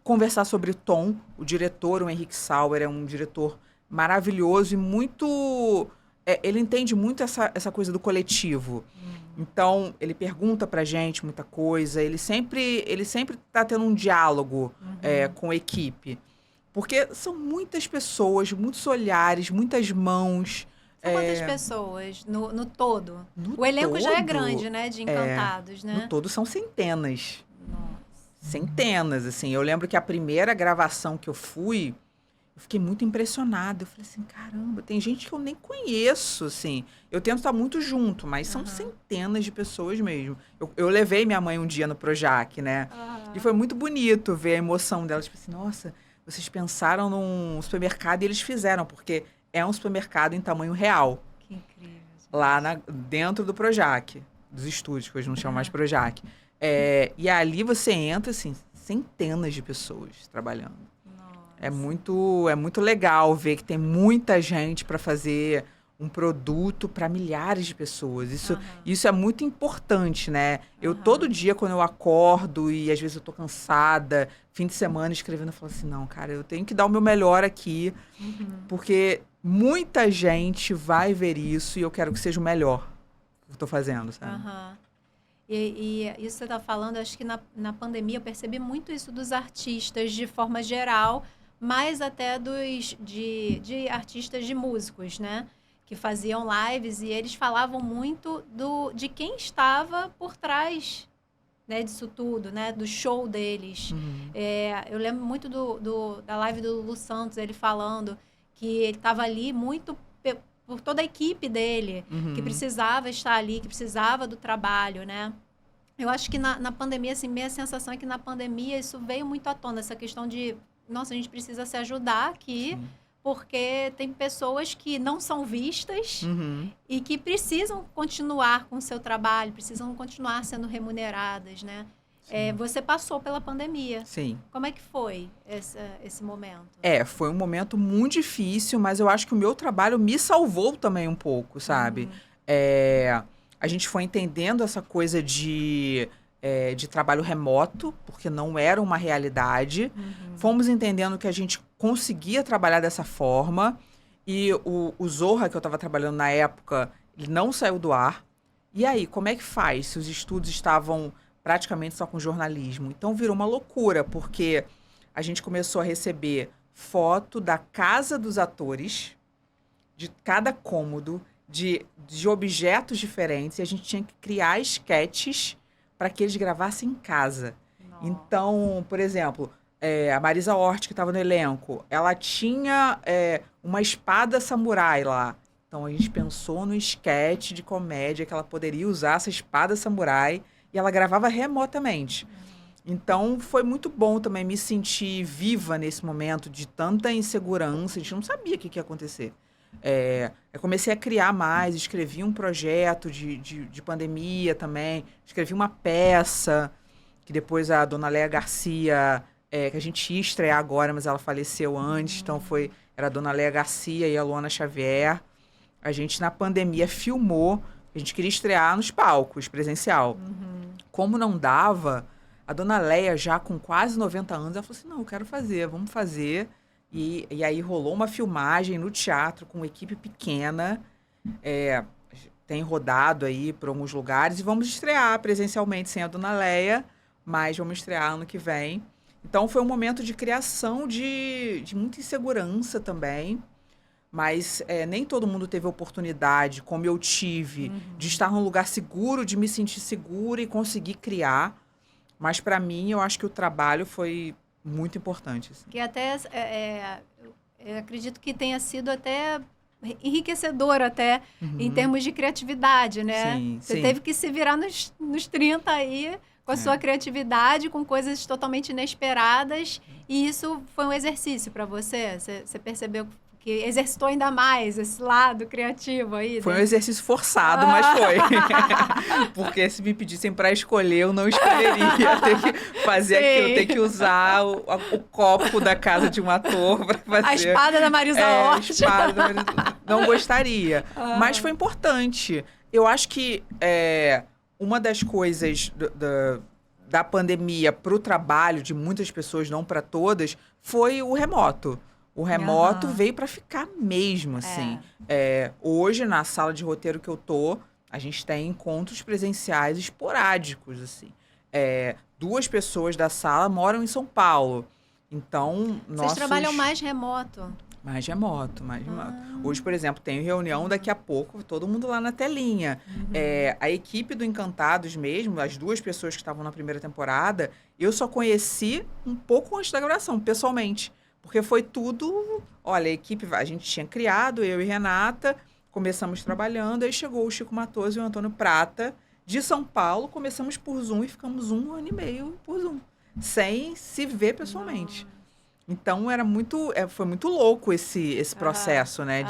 conversar sobre tom, o diretor, o Henrique Sauer, é um diretor maravilhoso e muito... ele entende muito essa coisa do coletivo. Então, ele pergunta pra gente muita coisa, ele sempre tá tendo um diálogo com a equipe. Porque são muitas pessoas, muitos olhares, muitas mãos, São quantas pessoas no todo? No O elenco já é todo, grande, né? De Encantados, né? No todo são centenas. Nossa. Centenas, assim. Eu lembro que a primeira gravação que eu fui, eu fiquei muito impressionada. Eu falei assim, caramba, tem gente que eu nem conheço, assim. Eu tento estar muito junto, mas são centenas de pessoas mesmo. Eu levei minha mãe um dia no Projac, né? E foi muito bonito ver a emoção dela. Tipo assim, nossa, vocês pensaram num supermercado e eles fizeram, porque é um supermercado em tamanho real. Que incrível. Lá dentro do Projac, dos estúdios, que hoje não chamam mais Projac. E ali você entra, assim, centenas de pessoas trabalhando. Nossa. É muito legal ver que tem muita gente para fazer um produto para milhares de pessoas. Isso é muito importante, né? Eu, todo dia, quando eu acordo e às vezes eu tô cansada, fim de semana escrevendo, eu falo assim, não, cara, eu tenho que dar o meu melhor aqui, porque muita gente vai ver isso e eu quero que seja o melhor que eu tô fazendo, sabe? E isso que você está falando, acho que na pandemia eu percebi muito isso dos artistas de forma geral, mais até de artistas de músicos, né? Que faziam lives e eles falavam muito de quem estava por trás, né, disso tudo, né? Do show deles. Eu lembro muito da live do Lulu Santos, ele falando que ele estava ali muito por toda a equipe dele, que precisava estar ali, que precisava do trabalho, né? Eu acho que na pandemia, assim, minha sensação é que na pandemia isso veio muito à tona, essa questão de, nossa, a gente precisa se ajudar aqui, porque tem pessoas que não são vistas e que precisam continuar com o seu trabalho, precisam continuar sendo remuneradas, né? Você passou pela pandemia. Sim. Como é que foi esse momento? Foi um momento muito difícil, mas eu acho que o meu trabalho me salvou também um pouco, sabe? A gente foi entendendo essa coisa de trabalho remoto, porque não era uma realidade. Fomos entendendo que a gente conseguia trabalhar dessa forma. E o Zorra, que eu estava trabalhando na época, ele não saiu do ar. E aí, como é que faz se os estudos estavam praticamente só com jornalismo? Então, virou uma loucura, porque a gente começou a receber foto da casa dos atores, de cada cômodo, de objetos diferentes, e a gente tinha que criar esquetes para que eles gravassem em casa. Nossa. Então, por exemplo, a Marisa Hort, que estava no elenco, ela tinha uma espada samurai lá. Então, a gente pensou no esquete de comédia que ela poderia usar essa espada samurai e ela gravava remotamente. Então, foi muito bom também me sentir viva nesse momento de tanta insegurança. A gente não sabia o que ia acontecer. Eu comecei a criar mais, escrevi um projeto de pandemia também, escrevi uma peça, que depois a dona Léa Garcia, que a gente ia estrear agora, mas ela faleceu antes, então era a dona Léa Garcia e a Luana Xavier. A gente, na pandemia, filmou, a gente queria estrear nos palcos, presencial. Como não dava, a dona Léa, já com quase 90 anos, ela falou assim, não, eu quero fazer, vamos fazer. E aí rolou uma filmagem no teatro com uma equipe pequena, tem rodado aí por alguns lugares e vamos estrear presencialmente sem a dona Léa, mas vamos estrear ano que vem. Então foi um momento de criação de muita insegurança também, mas nem todo mundo teve a oportunidade, como eu tive, de estar num lugar seguro, de me sentir segura e conseguir criar. Mas para mim, eu acho que o trabalho foi muito importante. Assim. Que até, eu acredito que tenha sido até enriquecedor até em termos de criatividade, né? Sim, Você teve que se virar nos 30 aí com a sua criatividade, com coisas totalmente inesperadas. E isso foi um exercício para você? Você percebeu que exercitou ainda mais esse lado criativo aí? Foi um exercício forçado, mas foi. Porque se me pedissem para escolher, eu não escolheria. Ter que fazer aquilo, ter que usar o copo da casa de um ator para fazer. A espada da Marisa Hort. A espada da Marisa... Não gostaria. Mas foi importante. Eu acho que uma das coisas da pandemia para o trabalho de muitas pessoas, não para todas, foi o remoto. O remoto veio para ficar mesmo, assim. Hoje, na sala de roteiro que eu tô, a gente tem encontros presenciais esporádicos, assim. 2 pessoas da sala moram em São Paulo. Então, Vocês trabalham mais remoto? Mais remoto, mais remoto. Hoje, por exemplo, tem reunião daqui a pouco, todo mundo lá na telinha. A equipe do Encantados mesmo, as 2 pessoas que estavam na primeira temporada, eu só conheci um pouco antes da gravação, pessoalmente. Porque foi tudo... Olha, a equipe, a gente tinha criado, eu e Renata, começamos trabalhando, aí chegou o Chico Matoso e o Antônio Prata, de São Paulo, começamos por Zoom e ficamos 1 ano e meio por Zoom, sem se ver pessoalmente. Então, foi muito louco esse processo, né,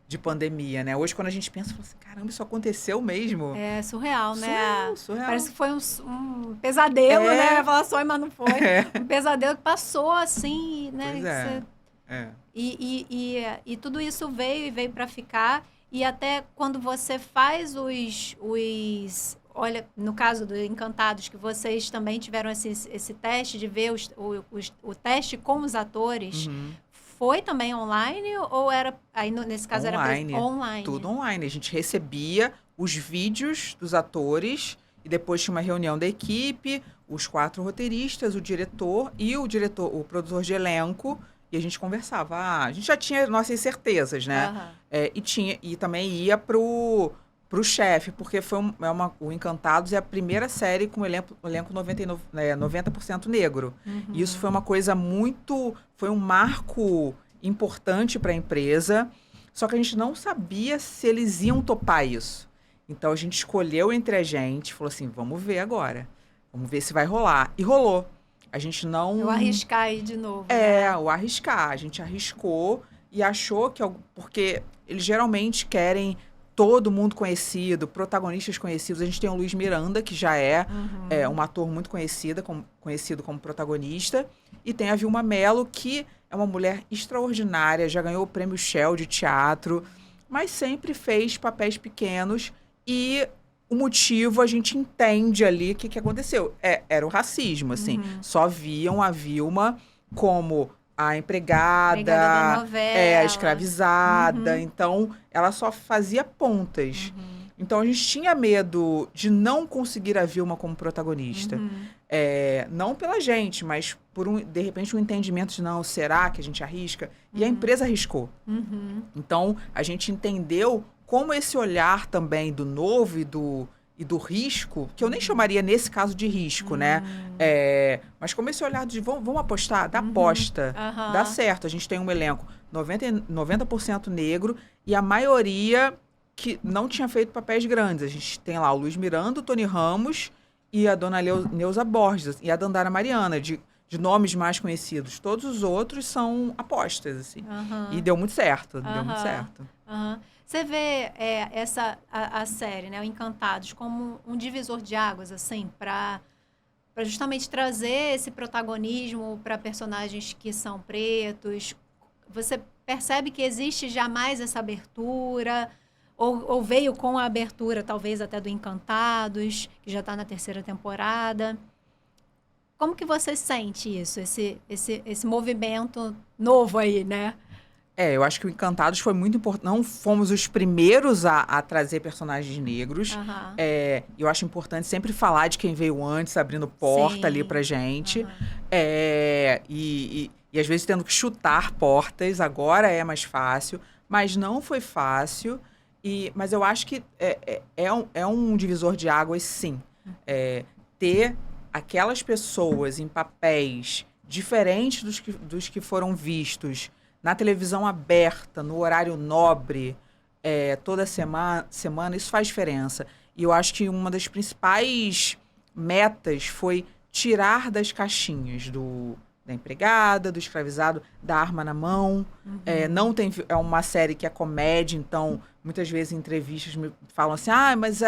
de pandemia, né? Hoje, quando a gente pensa, fala assim, caramba, isso aconteceu mesmo. É surreal, né? Surreal. Parece que foi um pesadelo, né? Falar sonho, mas não foi. Um pesadelo que passou assim, né? Pois é. E tudo isso veio para ficar. E até quando você faz olha, no caso do Encantados, que vocês também tiveram esse teste de ver o teste com os atores, foi também online ou era, aí nesse caso online, era online? Tudo online. A gente recebia os vídeos dos atores e depois tinha uma reunião da equipe, os 4 roteiristas, o diretor, o produtor de elenco, e a gente conversava. A gente já tinha nossas certezas, né? E também ia pro chefe, porque o Encantados é a primeira série com elenco 90% negro. E isso foi uma coisa foi um marco importante para a empresa, só que a gente não sabia se eles iam topar isso. Então a gente escolheu entre a gente, falou assim, vamos ver agora, vamos ver se vai rolar. E rolou. A gente não... O arriscar aí de novo. O arriscar. A gente arriscou e achou que... Porque eles geralmente querem todo mundo conhecido, protagonistas conhecidos. A gente tem o Luiz Miranda, que já é um ator muito conhecido como protagonista. E tem a Vilma Mello, que é uma mulher extraordinária, já ganhou o prêmio Shell de teatro, mas sempre fez papéis pequenos. E o motivo a gente entende ali o que aconteceu. Era o racismo, assim. Só viam a Vilma como a empregada da novela. A escravizada. Então, ela só fazia pontas. Então, a gente tinha medo de não conseguir a Vilma como protagonista. Não pela gente, mas por, de repente, um entendimento de, não, será que a gente arrisca? E a empresa arriscou. Então, a gente entendeu como esse olhar também do novo e do risco, que eu nem chamaria nesse caso de risco, né? Mas como esse olhar de vamos apostar, dá aposta, dá certo. A gente tem um elenco 90% negro e a maioria que não tinha feito papéis grandes. A gente tem lá o Luiz Miranda, o Tony Ramos e a dona Neuza Borges e a Dandara Mariana, de nomes mais conhecidos. Todos os outros são apostas, assim. E deu muito certo, deu muito certo. Você vê a série, né, o Encantados, como um divisor de águas, assim, para justamente trazer esse protagonismo para personagens que são pretos. Você percebe que existe jamais essa abertura, ou veio com a abertura, talvez, até do Encantados, que já está na 3ª temporada. Como que você sente isso, esse movimento novo aí, né? Eu acho que o Encantados foi muito importante. Não fomos os primeiros a trazer personagens negros. Eu acho importante sempre falar de quem veio antes, abrindo porta ali pra gente. E às vezes tendo que chutar portas. Agora é mais fácil. Mas não foi fácil. Mas eu acho que é um divisor de águas, sim. Ter aquelas pessoas em papéis diferentes dos que foram vistos na televisão aberta, no horário nobre, toda semana, isso faz diferença. E eu acho que uma das principais metas foi tirar das caixinhas da empregada, do escravizado, da arma na mão. É uma série que é comédia, então, muitas vezes em entrevistas me falam assim, mas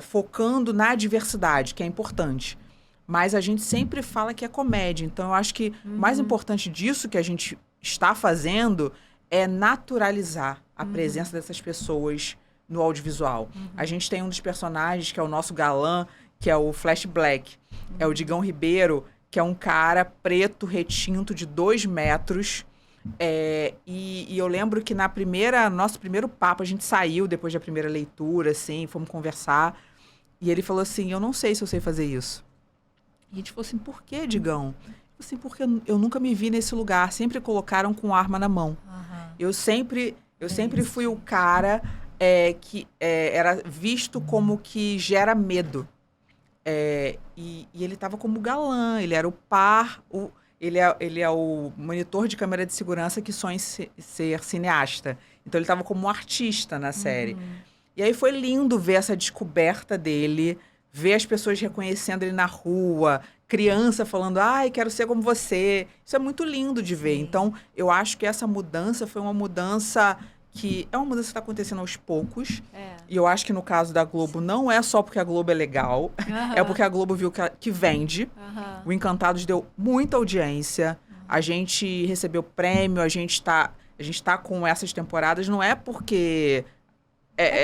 focando na diversidade, que é importante. Mas a gente sempre fala que é comédia. Então, eu acho que o mais importante disso que a gente está fazendo é naturalizar a presença dessas pessoas no audiovisual. A gente tem um dos personagens, que é o nosso galã, que é o Flash Black. É o Digão Ribeiro, que é um cara preto, retinto, de 2 metros. E eu lembro que nosso primeiro papo, a gente saiu depois da primeira leitura, assim, fomos conversar. E ele falou assim, eu não sei se eu sei fazer isso. E a gente falou assim, por quê, Digão? Ele Assim, porque eu nunca me vi nesse lugar. Sempre colocaram com arma na mão. Eu sempre fui o cara que era visto como que gera medo. E ele estava como galã, ele era o par, ele é o monitor de câmera de segurança que sonha em ser cineasta. Então ele estava como um artista na série. E aí foi lindo ver essa descoberta dele, ver as pessoas reconhecendo ele na rua, criança falando, ai, quero ser como você. Isso é muito lindo de ver. Então, eu acho que essa mudança foi uma mudança que está acontecendo aos poucos. E eu acho que no caso da Globo, não é só porque a Globo é legal, é porque a Globo viu que vende. O Encantados deu muita audiência, a gente recebeu prêmio, a gente tá com essas temporadas, não é porque...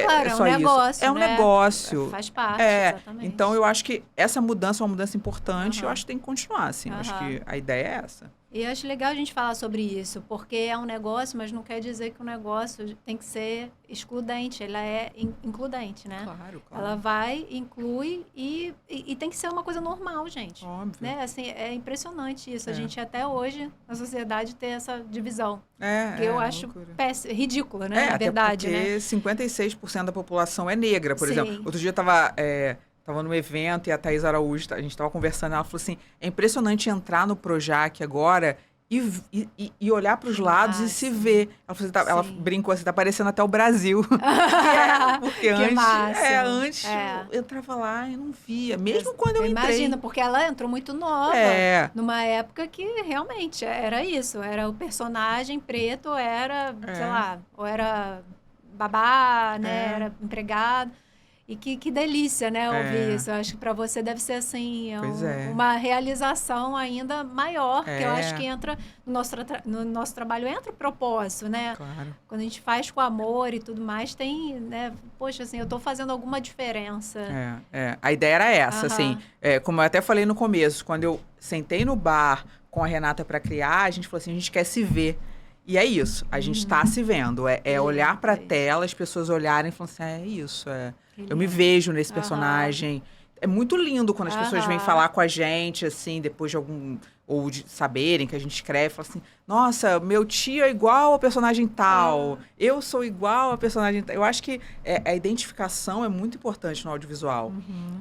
Claro, é um negócio, É um né? negócio. Faz parte, exatamente. Então, eu acho que essa mudança é uma mudança importante. Eu acho que tem que continuar, assim. Eu acho que a ideia é essa. E eu acho legal a gente falar sobre isso, porque é um negócio, mas não quer dizer que o negócio tem que ser excludente. Ela é includente, né? Claro. Ela vai, inclui e tem que ser uma coisa normal, gente. Óbvio. Né? Assim, é impressionante isso. A gente até hoje, na sociedade, tem essa divisão. Que eu acho ridícula, né? Na verdade, porque né? 56% da população é negra, por exemplo. Outro dia eu tava num evento e a Thaís Araújo, a gente estava conversando, ela falou assim, é impressionante entrar no Projac agora e olhar para os lados e se ver. Ela falou, ela brincou assim, tá parecendo até o Brasil. Porque antes eu entrava lá e não via, mesmo quando eu entrei. Imagina, porque ela entrou muito nova, numa época que realmente era isso, era o personagem preto, sei lá, ou era babá, né, era empregado. E que delícia, né, ouvir isso. Eu acho que para você deve ser, assim, uma realização ainda maior, que eu acho que entra no nosso trabalho, entra o propósito, né? Claro. Quando a gente faz com amor e tudo mais, tem, né, poxa, assim, eu estou fazendo alguma diferença. A ideia era essa, assim, como eu até falei no começo, quando eu sentei no bar com a Renata para criar, a gente falou assim, a gente quer se ver. E é isso, a gente está se vendo, olhar para a tela, as pessoas olharem e falarem assim, é isso, eu me vejo nesse personagem. É muito lindo quando as pessoas vêm falar com a gente, assim, depois de ou de saberem que a gente escreve, falam assim, nossa, meu tio é igual ao personagem tal, eu sou igual ao personagem tal. Eu acho que a identificação é muito importante no audiovisual.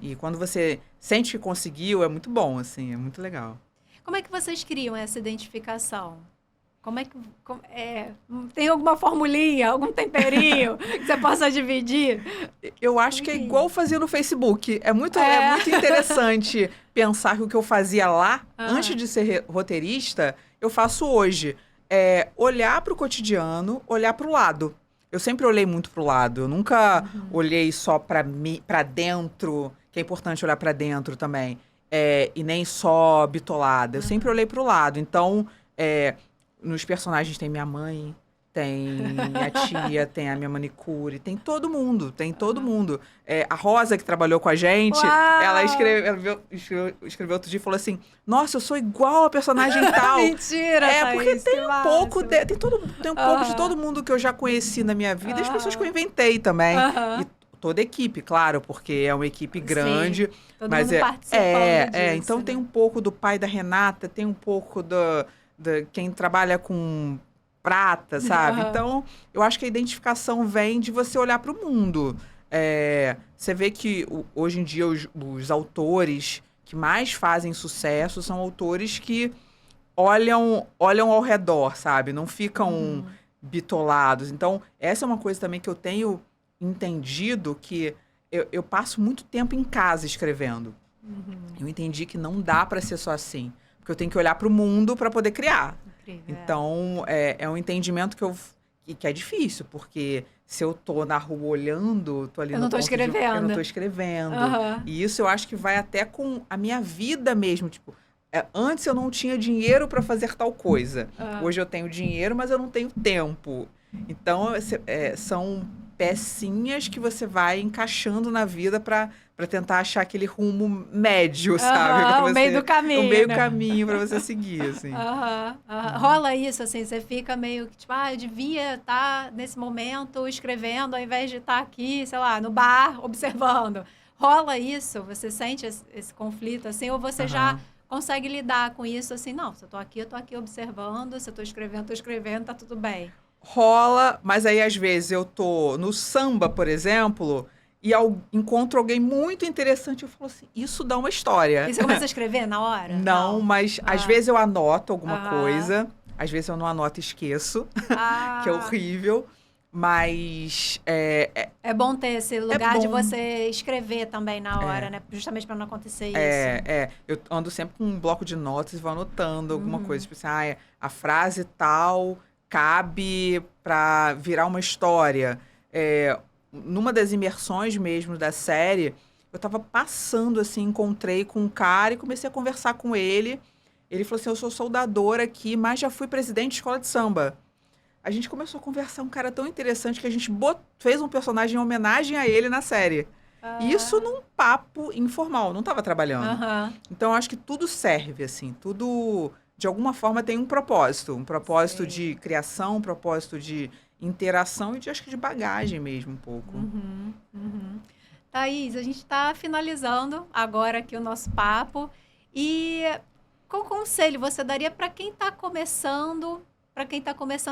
E quando você sente que conseguiu, é muito bom, assim, é muito legal. Como é que vocês criam essa identificação? Tem alguma formulinha, algum temperinho que você possa dividir? Eu acho que é igual fazer no Facebook. É muito interessante pensar que o que eu fazia lá, antes de ser roteirista, eu faço hoje. Olhar para o cotidiano, olhar para o lado. Eu sempre olhei muito para o lado. Eu nunca olhei só para dentro, que é importante olhar para dentro também. E nem só bitolada. Eu sempre olhei para o lado. Então, nos personagens tem minha mãe, tem minha tia, tem a minha manicure, tem todo mundo, a Rosa, que trabalhou com a gente, ela escreveu outro dia e falou assim, nossa, eu sou igual a personagem tal. Mentira, porque tem um pouco, tem um pouco de todo mundo que eu já conheci na minha vida, e as pessoas que eu inventei também. E toda a equipe, claro, porque é uma equipe grande. Todo mas mundo participando disso, então né? tem um pouco do pai da Renata, tem um pouco de quem trabalha com prata, sabe? Então, eu acho que a identificação vem de você olhar para o mundo. Você vê que hoje em dia os autores que mais fazem sucesso são autores que olham ao redor, sabe? Não ficam bitolados. Então, essa é uma coisa também que eu tenho entendido, que eu passo muito tempo em casa escrevendo. Eu entendi que não dá para ser só assim. Porque eu tenho que olhar para o mundo para poder criar. Incrível, então, é um entendimento que é difícil, porque se eu tô na rua olhando, tô ali eu não tô escrevendo. E isso eu acho que vai até com a minha vida mesmo. Tipo, antes eu não tinha dinheiro para fazer tal coisa. Hoje eu tenho dinheiro, mas eu não tenho tempo. Então, são pecinhas que você vai encaixando na vida para tentar achar aquele rumo médio, sabe? O meio do caminho. O meio do caminho para você seguir, assim. Rola isso, assim, você fica meio que, tipo, eu devia estar nesse momento escrevendo, ao invés de estar aqui, sei lá, no bar, observando. Rola isso? Você sente esse conflito, assim? Ou você já consegue lidar com isso assim, não, se eu tô aqui observando, se eu tô escrevendo, tá tudo bem. Rola, mas aí às vezes eu tô no samba, por exemplo, e encontro alguém muito interessante, eu falo assim, isso dá uma história. E você começa a escrever na hora? Não, mas às vezes eu anoto alguma coisa, às vezes eu não anoto e esqueço, que é horrível. Mas é bom ter esse lugar de você escrever também na hora, né? Justamente para não acontecer isso. Eu ando sempre com um bloco de notas e vou anotando alguma coisa. Tipo assim, a frase tal cabe para virar uma história. Numa das imersões mesmo da série, eu tava passando assim, encontrei com um cara e comecei a conversar com ele. Ele falou assim, eu sou soldador aqui, mas já fui presidente de escola de samba. A gente começou a conversar, um cara tão interessante que a gente fez um personagem em homenagem a ele na série. E isso num papo informal, não estava trabalhando. Então, eu acho que tudo serve, assim, tudo, de alguma forma, tem um propósito. Um propósito de criação, um propósito de interação e acho que de bagagem mesmo, um pouco. Thaís, a gente está finalizando agora aqui o nosso papo. E qual conselho você daria para quem está começando...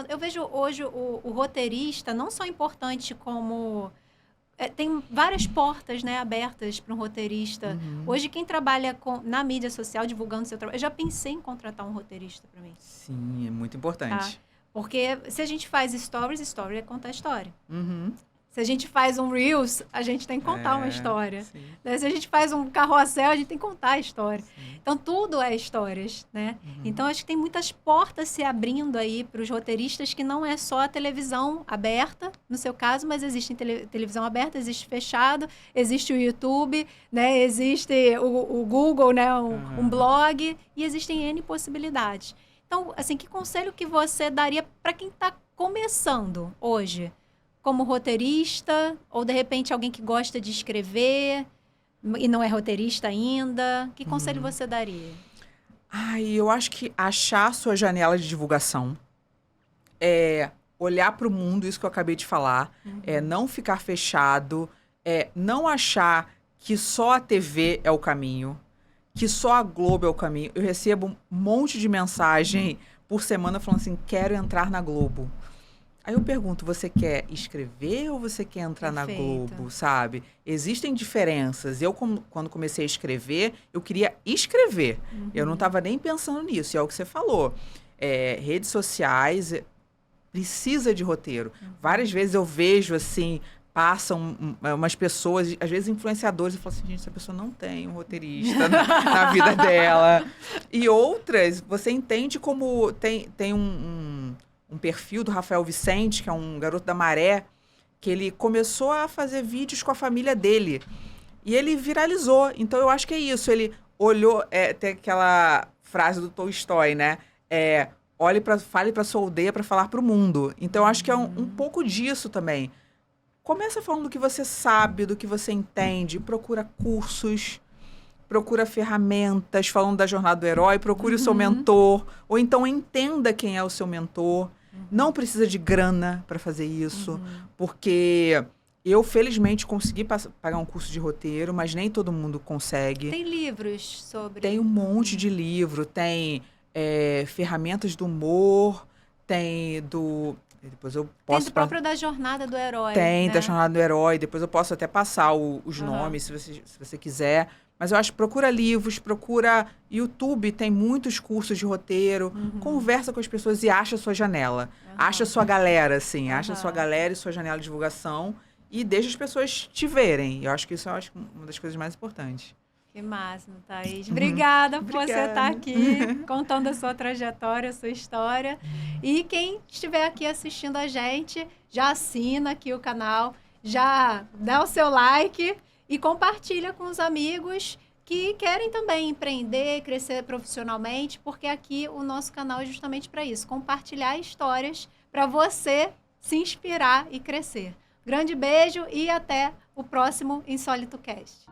Eu vejo hoje o roteirista não só importante como... tem várias portas, né, abertas para um roteirista. Hoje, quem trabalha na mídia social, divulgando seu trabalho... Eu já pensei em contratar um roteirista para mim. Sim, é muito importante. Tá? Porque se a gente faz story é contar história. Se a gente faz um Reels, a gente tem que contar uma história. Né? Se a gente faz um carrossel, a gente tem que contar a história. Então, tudo é histórias, né? Então, acho que tem muitas portas se abrindo aí para os roteiristas, que não é só a televisão aberta, no seu caso, mas existe televisão aberta, existe fechado, existe o YouTube, né? Existe o Google, né? Um blog, e existem N possibilidades. Então, assim, que conselho que você daria para quem está começando hoje? Como roteirista, ou de repente alguém que gosta de escrever e não é roteirista ainda, que conselho você daria? Eu acho que achar a sua janela de divulgação, olhar para o mundo, isso que eu acabei de falar, não ficar fechado, não achar que só a TV é o caminho, que só a Globo é o caminho. Eu recebo um monte de mensagem por semana falando assim, quero entrar na Globo. Aí eu pergunto, você quer escrever ou você quer entrar na Globo, sabe? Existem diferenças. Eu, quando comecei a escrever, eu queria escrever. Eu não estava nem pensando nisso. E é o que você falou. Redes sociais precisa de roteiro. Várias vezes eu vejo, assim, passam umas pessoas, às vezes influenciadores, e falam assim, gente, essa pessoa não tem um roteirista na vida dela. E outras, você entende como tem um perfil do Rafael Vicente, que é um garoto da Maré, que ele começou a fazer vídeos com a família dele. E ele viralizou. Então, eu acho que é isso. Ele olhou... tem aquela frase do Tolstói, né? Fale para sua aldeia para falar para o mundo. Então, eu acho que é um pouco disso também. Começa falando do que você sabe, do que você entende. Procura cursos, procura ferramentas, falando da jornada do herói. Procure o seu mentor. Ou então, entenda quem é o seu mentor. Não precisa de grana para fazer isso, porque eu, felizmente, consegui pagar um curso de roteiro, mas nem todo mundo consegue. Tem livros sobre... Tem um monte de livro, tem ferramentas do humor, tem do... Depois eu posso... Tem do próprio da jornada do herói. Tem, né? Da jornada do herói. Depois eu posso até passar os nomes, se você quiser. Mas eu acho, procura livros, procura YouTube, tem muitos cursos de roteiro. Conversa com as pessoas e acha a sua janela. Acha a sua galera, assim. Acha a sua galera e sua janela de divulgação. E deixa as pessoas te verem. Eu acho que isso é uma das coisas mais importantes. Que máximo, Thaís. Obrigada por você estar aqui, contando a sua trajetória, a sua história. E quem estiver aqui assistindo a gente, já assina aqui o canal, já dá o seu like e compartilha com os amigos que querem também empreender, crescer profissionalmente, porque aqui o nosso canal é justamente para isso, compartilhar histórias para você se inspirar e crescer. Grande beijo e até o próximo Insólito Cast.